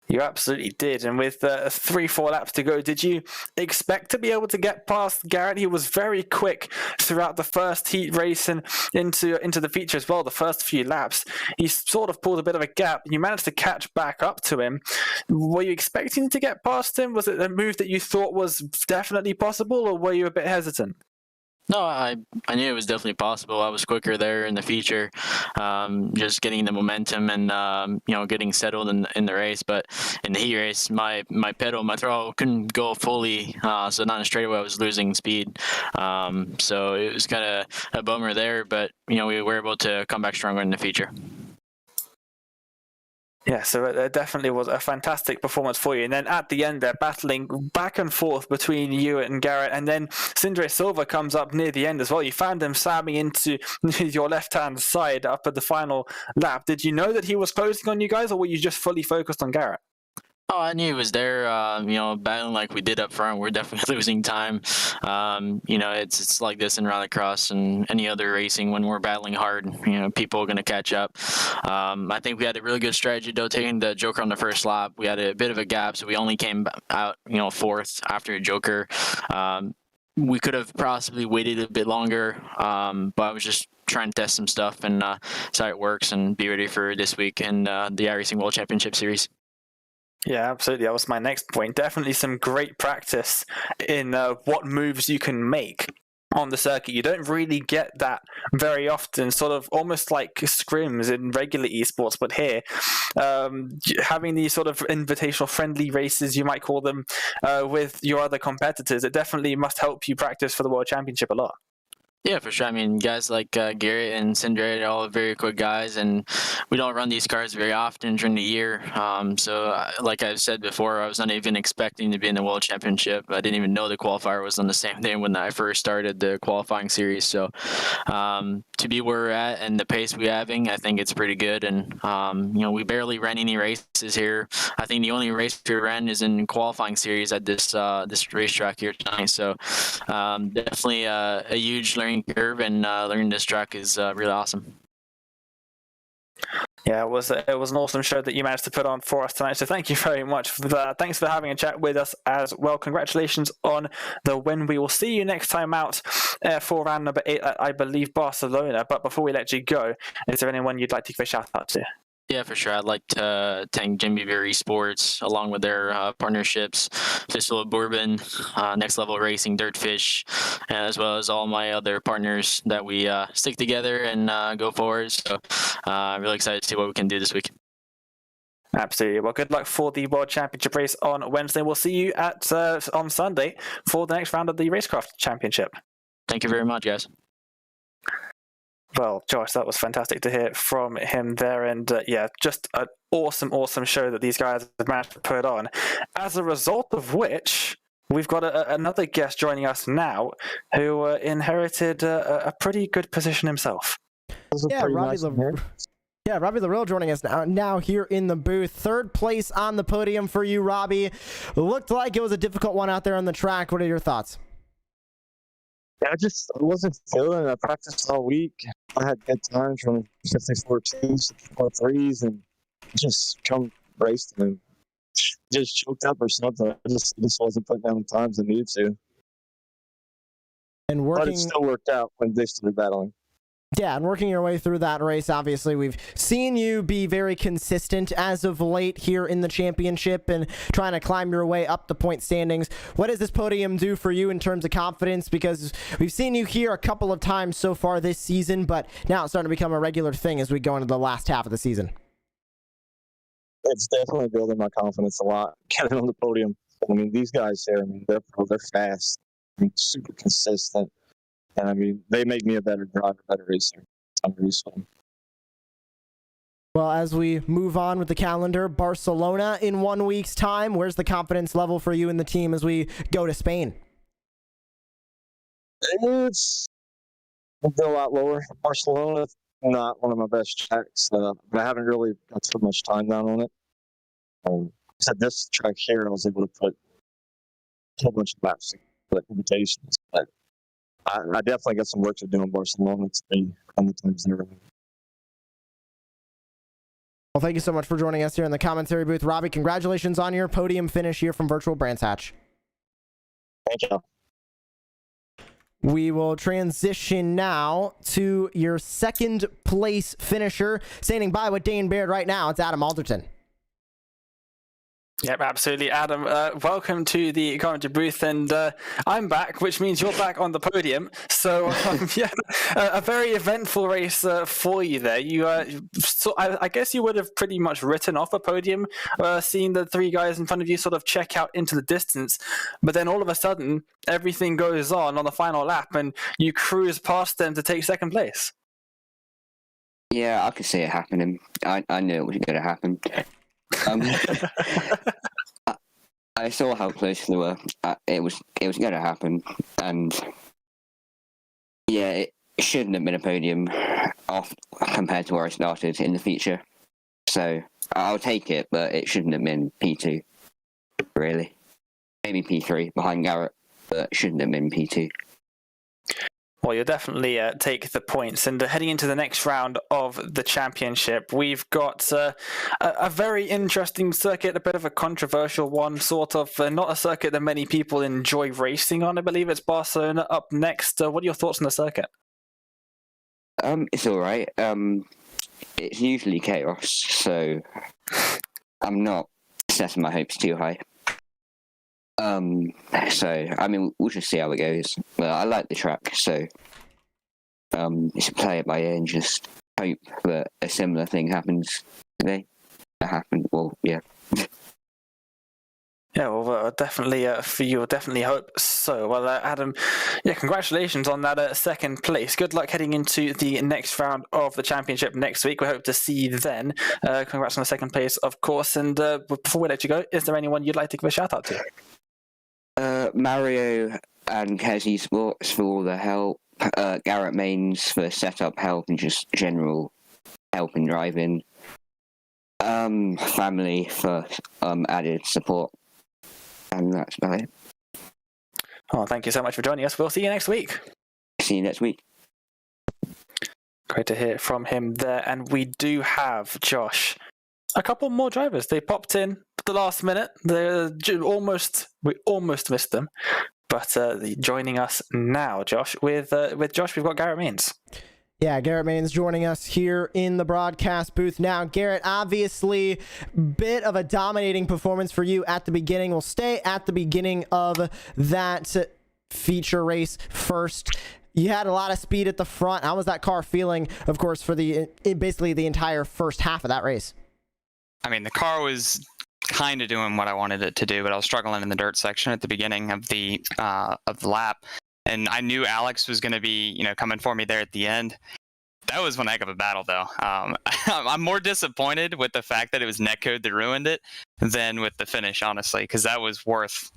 You absolutely did, and with 3-4 laps to go, did you expect to be able to get past Garrett? He was very quick throughout the first heat race and into the feature as well. The first few laps, he sort of pulled a bit of a gap. You managed to catch back up to him. Were you expecting to get past him? Was it a move that you thought was definitely possible, or were you a bit hesitant? No, I knew it was definitely possible. I was quicker there in the feature, just getting the momentum and getting settled in the race. But in the heat race, my throttle couldn't go fully, so not in a straightaway. I was losing speed, so it was kind of a bummer there. But we were able to come back stronger in the feature. Yeah, so it definitely was a fantastic performance for you. And then at the end, they're battling back and forth between you and Garrett. And then Sindre Silva comes up near the end as well. You found him slamming into your left-hand side up at the final lap. Did you know that he was closing on you guys, or were you just fully focused on Garrett? Oh, I knew he was there, battling like we did up front. We're definitely losing time. It's like this in Rallycross and any other racing. When we're battling hard, people are going to catch up. I think we had a really good strategy, though, taking the Joker on the first lap. We had a bit of a gap, so we only came out, 4th after a Joker. We could have possibly waited a bit longer, but I was just trying to test some stuff and see how it works and be ready for this week in the iRacing World Championship Series. Yeah, absolutely. That was my next point. Definitely some great practice in what moves you can make on the circuit. You don't really get that very often, sort of almost like scrims in regular esports, but here, having these sort of invitational friendly races, you might call them, with your other competitors, it definitely must help you practice for the World Championship a lot. Yeah, for sure. I mean, guys like Garrett and Sindre are all very quick guys, and we don't run these cars very often during the year. Like I've said before, I was not even expecting to be in the World Championship. I didn't even know the qualifier was on the same day when I first started the qualifying series. So to be where we're at and the pace we're having, I think it's pretty good. And, we barely ran any races here. I think the only race we ran is in qualifying series at this racetrack here tonight. So definitely a huge learning curve, and learning this track is really awesome. Yeah, it was an awesome show that you managed to put on for us tonight. So thank you very much for that. Thanks for having a chat with us as well. Congratulations on the win. We will see you next time out for round number 8 at, I believe, Barcelona. But before we let you go, is there anyone you'd like to give a shout out to? Yeah, for sure. I'd like to thank Jimmy Beer Esports, along with their partnerships, Fistful of Bourbon, Next Level Racing, Dirtfish, as well as all my other partners that we stick together and go forward. So really excited to see what we can do this week. Absolutely. Well, good luck for the World Championship race on Wednesday. We'll see you on Sunday for the next round of the Racecraft Championship. Thank you very much, guys. Well, Josh, that was fantastic to hear from him there. And just an awesome show that these guys have managed to put on. As a result of which, we've got another guest joining us now who inherited a pretty good position himself. Yeah, Yeah, Robbie the Real joining us now here in the booth. Third place on the podium for you, Robbie. It looked like it was a difficult one out there on the track. What are your thoughts? Yeah, I wasn't feeling it. I practiced all week. I had good times from 54 twos, 54 threes, and just come raced and just choked up or something. I just wasn't putting down the times I needed to. And But it still worked out when they started battling. Yeah, and working your way through that race, obviously, we've seen you be very consistent as of late here in the championship and trying to climb your way up the point standings. What does this podium do for you in terms of confidence? Because we've seen you here a couple of times so far this season, but now it's starting to become a regular thing as we go into the last half of the season. It's definitely building my confidence a lot. Getting on the podium. I mean, these guys here, they're fast. Super consistent. And they make me a better driver, better racer. I'm race with them. Well, as we move on with the calendar, Barcelona in 1 week's time. Where's the confidence level for you and the team as we go to Spain? It's a lot lower. Barcelona, not one of my best tracks. But I haven't really got too much time down on it. Except this track here, I was able to put a whole bunch of laps, like invitations. But I definitely got some work to do in Barcelona to be on the times there. Well, thank you so much for joining us here in the commentary booth. Robbie, congratulations on your podium finish here from Virtual Brands Hatch. Thank you. We will transition now to your second place finisher. Standing by with Dane Baird right now, it's Adam Alderton. Yep, absolutely. Adam, welcome to the commentary booth, and I'm back, which means you're back on the podium. So, yeah, a very eventful race for you there. I guess you would have pretty much written off a podium, seeing the three guys in front of you sort of check out into the distance, but then all of a sudden, everything goes on the final lap, and you cruise past them to take second place. Yeah, I could see it happening. I knew it was going to happen. I saw how close they were. It was going to happen, and yeah, it shouldn't have been a podium off compared to where I started in the feature. So I'll take it, but it shouldn't have been P2. Really, maybe P3 behind Garrett, but it shouldn't have been P2. Well, you'll definitely take the points. And heading into the next round of the championship, we've got a very interesting circuit, a bit of a controversial one, sort of. Not a circuit that many people enjoy racing on. I believe it's Barcelona up next. What are your thoughts on the circuit? It's all right. It's usually chaos, so I'm not setting my hopes too high. So, we'll just see how it goes. Well, I like the track, so just play it by ear and just hope that a similar thing happens today. Yeah. Yeah, well, definitely for you, definitely hope so. Well, Adam, yeah, congratulations on that second place. Good luck heading into the next round of the championship next week. We hope to see you then. Congrats on the second place, of course. And before we let you go, is there anyone you'd like to give a shout out to? Mario and Kezi Sports for all the help, Garrett Mains for setup help and just general help in driving, family for added support, and that's about it. Oh, thank you so much for joining us. We'll see you next week. See you next week. Great to hear from him there. And we do have, Josh, a couple more drivers. They popped in at the last minute. We almost missed them, but joining us now, Josh. With Josh, we've got Garrett Mains. Yeah, Garrett Mains joining us here in the broadcast booth now. Garrett, obviously, bit of a dominating performance for you at the beginning. We'll stay at the beginning of that feature race first. You had a lot of speed at the front. How was that car feeling, of course, for basically the entire first half of that race? The car was kind of doing what I wanted it to do, but I was struggling in the dirt section at the beginning of the lap, and I knew Alex was going to be, coming for me there at the end. That was one heck of a battle, though. I'm more disappointed with the fact that it was netcode that ruined it than with the finish, honestly, because that was worth,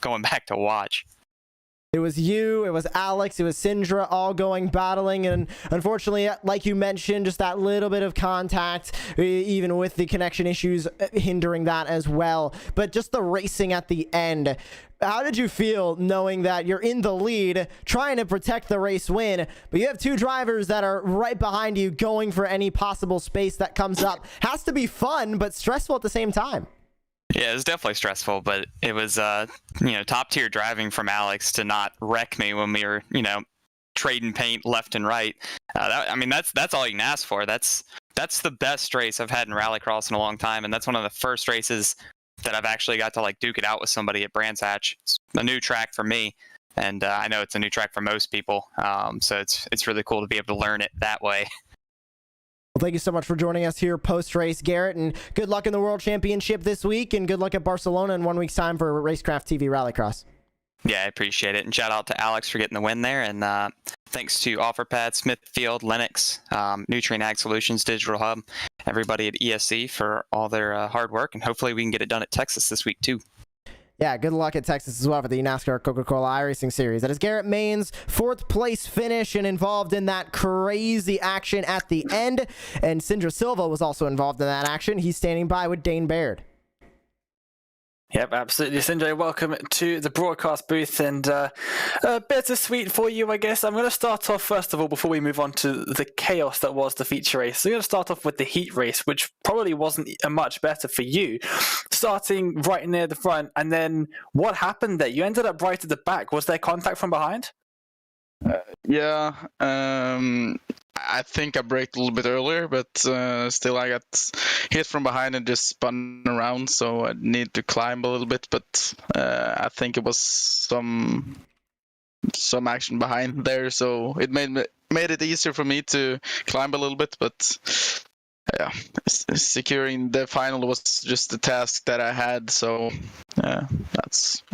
going back to watch. It was you, it was Alex, it was Syndra, all battling, and unfortunately, like you mentioned, just that little bit of contact, even with the connection issues hindering that as well. But just the racing at the end, how did you feel knowing that you're in the lead, trying to protect the race win, but you have two drivers that are right behind you going for any possible space that comes up? Has to be fun, but stressful at the same time. Yeah, it was definitely stressful, but it was, top tier driving from Alex to not wreck me when we were, trading paint left and right. That's all you can ask for. That's the best race I've had in Rallycross in a long time, and that's one of the first races that I've actually got to duke it out with somebody at Brands Hatch. It's a new track for me, and I know it's a new track for most people. So it's really cool to be able to learn it that way. Well, thank you so much for joining us here post-race, Garrett, and good luck in the World Championship this week, and good luck at Barcelona in 1 week's time for Racecraft TV Rallycross. Yeah, I appreciate it, and shout out to Alex for getting the win there, and thanks to OfferPad, Smithfield, Linux, Nutrient Ag Solutions, Digital Hub, everybody at ESC for all their hard work, and hopefully we can get it done at Texas this week too. Yeah, good luck at Texas as well for the NASCAR Coca-Cola iRacing Series. That is Garrett Main's 4th place finish and involved in that crazy action at the end. And Syndra Silva was also involved in that action. He's standing by with Dane Baird. Yep, absolutely. Syndra, welcome to the broadcast booth, and bittersweet for you, I guess. I'm going to start off, first of all, before we move on to the chaos that was the feature race. So I'm going to start off with the heat race, which probably wasn't much better for you, starting right near the front. And then what happened there? You ended up right at the back. Was there contact from behind? Yeah, I think I braked a little bit earlier, but still I got hit from behind and just spun around, so I need to climb a little bit, but I think it was some action behind there, so it made it easier for me to climb a little bit, but yeah, securing the final was just the task that I had, so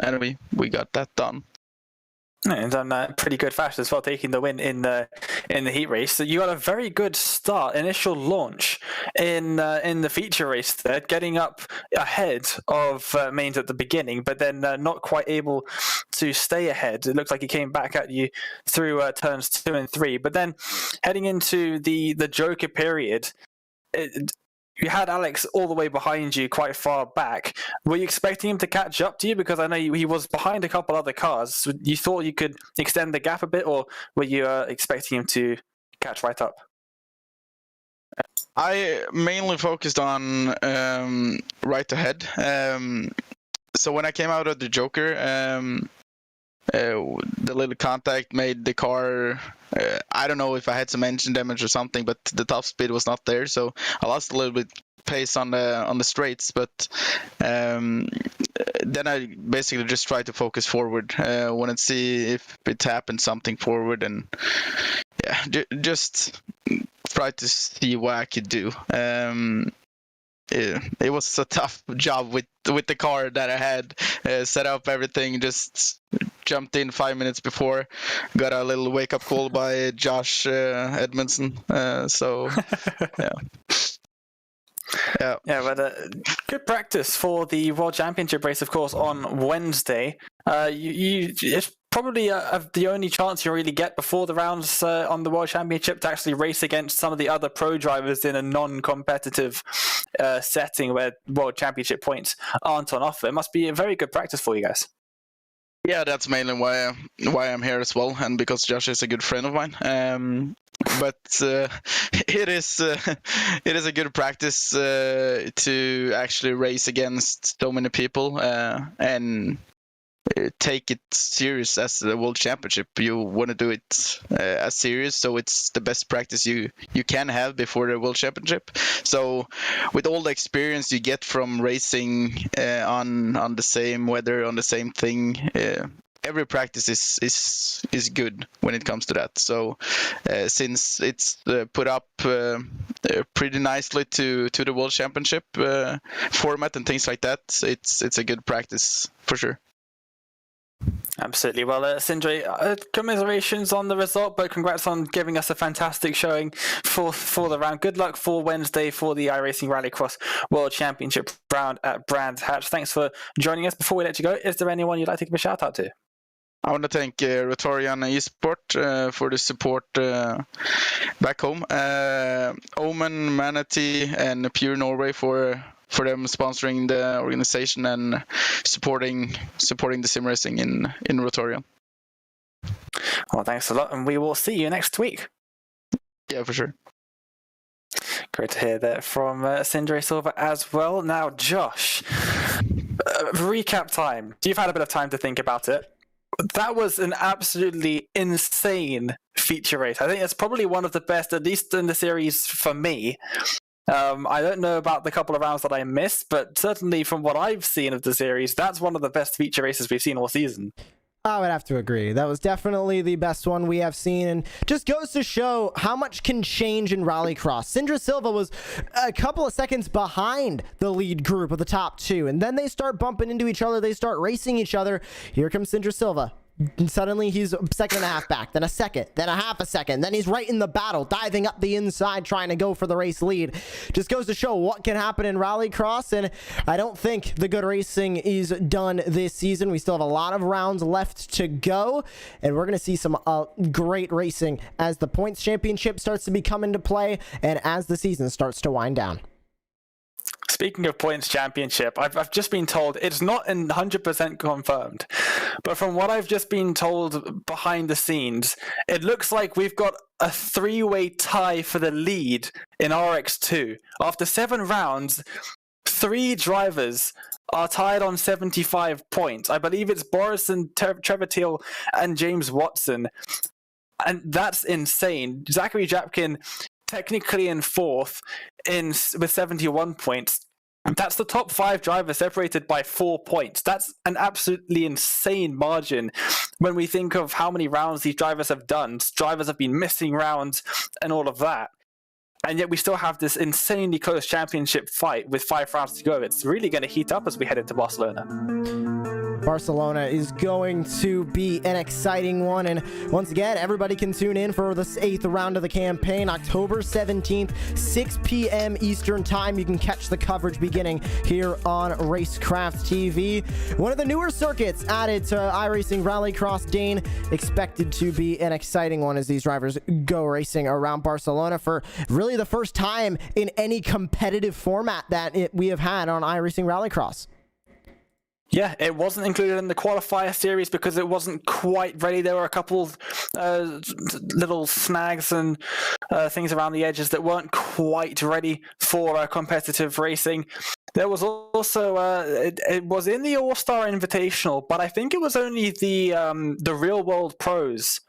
anyway, we got that done. And done pretty good fashion as well, taking the win in the heat race. So you got a very good start, initial launch in the feature race there, getting up ahead of Mains at the beginning, but then not quite able to stay ahead. It looked like he came back at you through turns 2 and 3. But then heading into the Joker period, you had Alex all the way behind you, quite far back. Were you expecting him to catch up to you? Because I know he was behind a couple other cars. You thought you could extend the gap a bit, or were you expecting him to catch right up? I mainly focused on right ahead. So when I came out of the Joker, the little contact made the car, I don't know if I had some engine damage or something, but the top speed was not there, so I lost a little bit pace on the straights, but then I basically just tried to focus forward, want to see if it happened something forward, and yeah, just try to see what I could do. It was a tough job with the car that I had, set up everything, just jumped in 5 minutes before, got a little wake-up call by Josh Edmondson, so yeah, but good practice for the World Championship race, of course, on Wednesday. It's probably the only chance you really get before the rounds on the World Championship to actually race against some of the other pro drivers in a non-competitive setting where World Championship points aren't on offer. It must be a very good practice for you guys. Yeah, that's mainly why I'm here as well, and because Josh is a good friend of mine. But it is a good practice to actually race against so many people and take it serious as the World Championship. You want to do it as serious, so it's the best practice you can have before the World Championship. So with all the experience you get from racing on the same weather, on the same thing, every practice is good when it comes to that. So since it's put up pretty nicely to the World Championship format and things like that, it's a good practice for sure. Absolutely. Well, Syndra, commiserations on the result, but congrats on giving us a fantastic showing for the round. Good luck for Wednesday for the iRacing Rallycross World Championship round at Brands Hatch. Thanks for joining us. Before we let you go, is there anyone you'd like to give a shout out to? I want to thank Rotorian Esport for the support back home. Omen, Manatee, and Pure Norway for them sponsoring the organization and supporting the sim racing in Rotorian. Well, thanks a lot, and we will see you next week. Yeah, for sure. Great to hear that from Sindre Silva as well. Now, Josh, recap time. You've had a bit of time to think about it. That was an absolutely insane feature race. I think it's probably one of the best, at least in the series for me. I don't know about the couple of rounds that I missed, but certainly from what I've seen of the series, that's one of the best feature races we've seen all season. I would have to agree. That was definitely the best one we have seen, and just goes to show how much can change in Rallycross. Sindre Silva was a couple of seconds behind the lead group of the top two, and then they start bumping into each other. They start racing each other. Here comes Sindre Silva. And suddenly he's a second and a half back, then a second, then a half a second, then he's right in the battle, diving up the inside, trying to go for the race lead. Just goes to show what can happen in Rallycross, and I don't think the good racing is done this season. We still have a lot of rounds left to go, and we're going to see some great racing as the points championship starts to come into play, and as the season starts to wind down. Speaking of points championship, I've just been told it's not 100% confirmed, but from what I've just been told behind the scenes, it looks like we've got a three-way tie for the lead in RX2. After 7 rounds, 3 drivers are tied on 75 points. I believe it's Boris and Trevor Teal and James Watson, and that's insane. Zachary Japkin technically in 4th with 71 points. That's the top 5 drivers separated by 4 points. That's an absolutely insane margin when we think of how many rounds these drivers have done. Drivers have been missing rounds and all of that. And yet we still have this insanely close championship fight with 5 rounds to go. It's really going to heat up as we head into Barcelona. Barcelona is going to be an exciting one, and once again, everybody can tune in for this 8th round of the campaign, October 17th, 6 p.m. Eastern Time. You can catch the coverage beginning here on Racecraft TV. One of the newer circuits added to iRacing Rallycross, Dane, expected to be an exciting one as these drivers go racing around Barcelona for really the first time in any competitive format that we have had on iRacing Rallycross. Yeah, it wasn't included in the qualifier series because it wasn't quite ready. There were a couple of little snags and things around the edges that weren't quite ready for competitive racing. There was also it was in the All-Star Invitational, but I think it was only the Real World Pros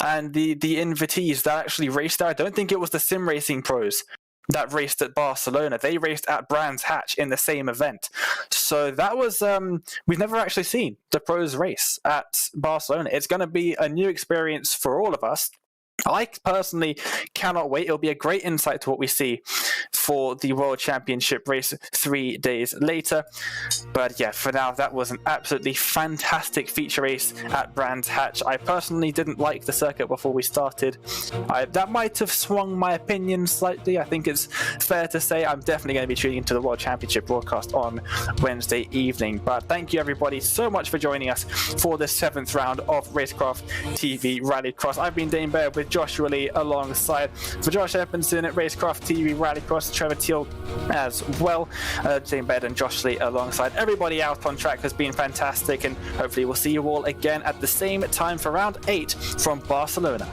and the invitees that actually raced there. I don't think it was the Sim Racing Pros that raced at Barcelona. They raced at Brands Hatch in the same event. So that was, we've never actually seen the pros race at Barcelona. It's going to be a new experience for all of us. I personally cannot wait. It'll be a great insight to what we see for the World Championship race 3 days later. But yeah, for now, that was an absolutely fantastic feature race at Brands Hatch. I personally didn't like the circuit before we started. That might have swung my opinion slightly. I think it's fair to say I'm definitely going to be tuning into the World Championship broadcast on Wednesday evening. But thank you everybody so much for joining us for the 7th round of Racecraft TV Rallycross. I've been Dane Baird with Joshua Lee alongside. For Josh Edmondson at Racecraft TV Rallycross, Trevor Teal as well, Dane Baird and Josh Lee alongside. Everybody out on track has been fantastic, and hopefully we'll see you all again at the same time for round 8 from Barcelona.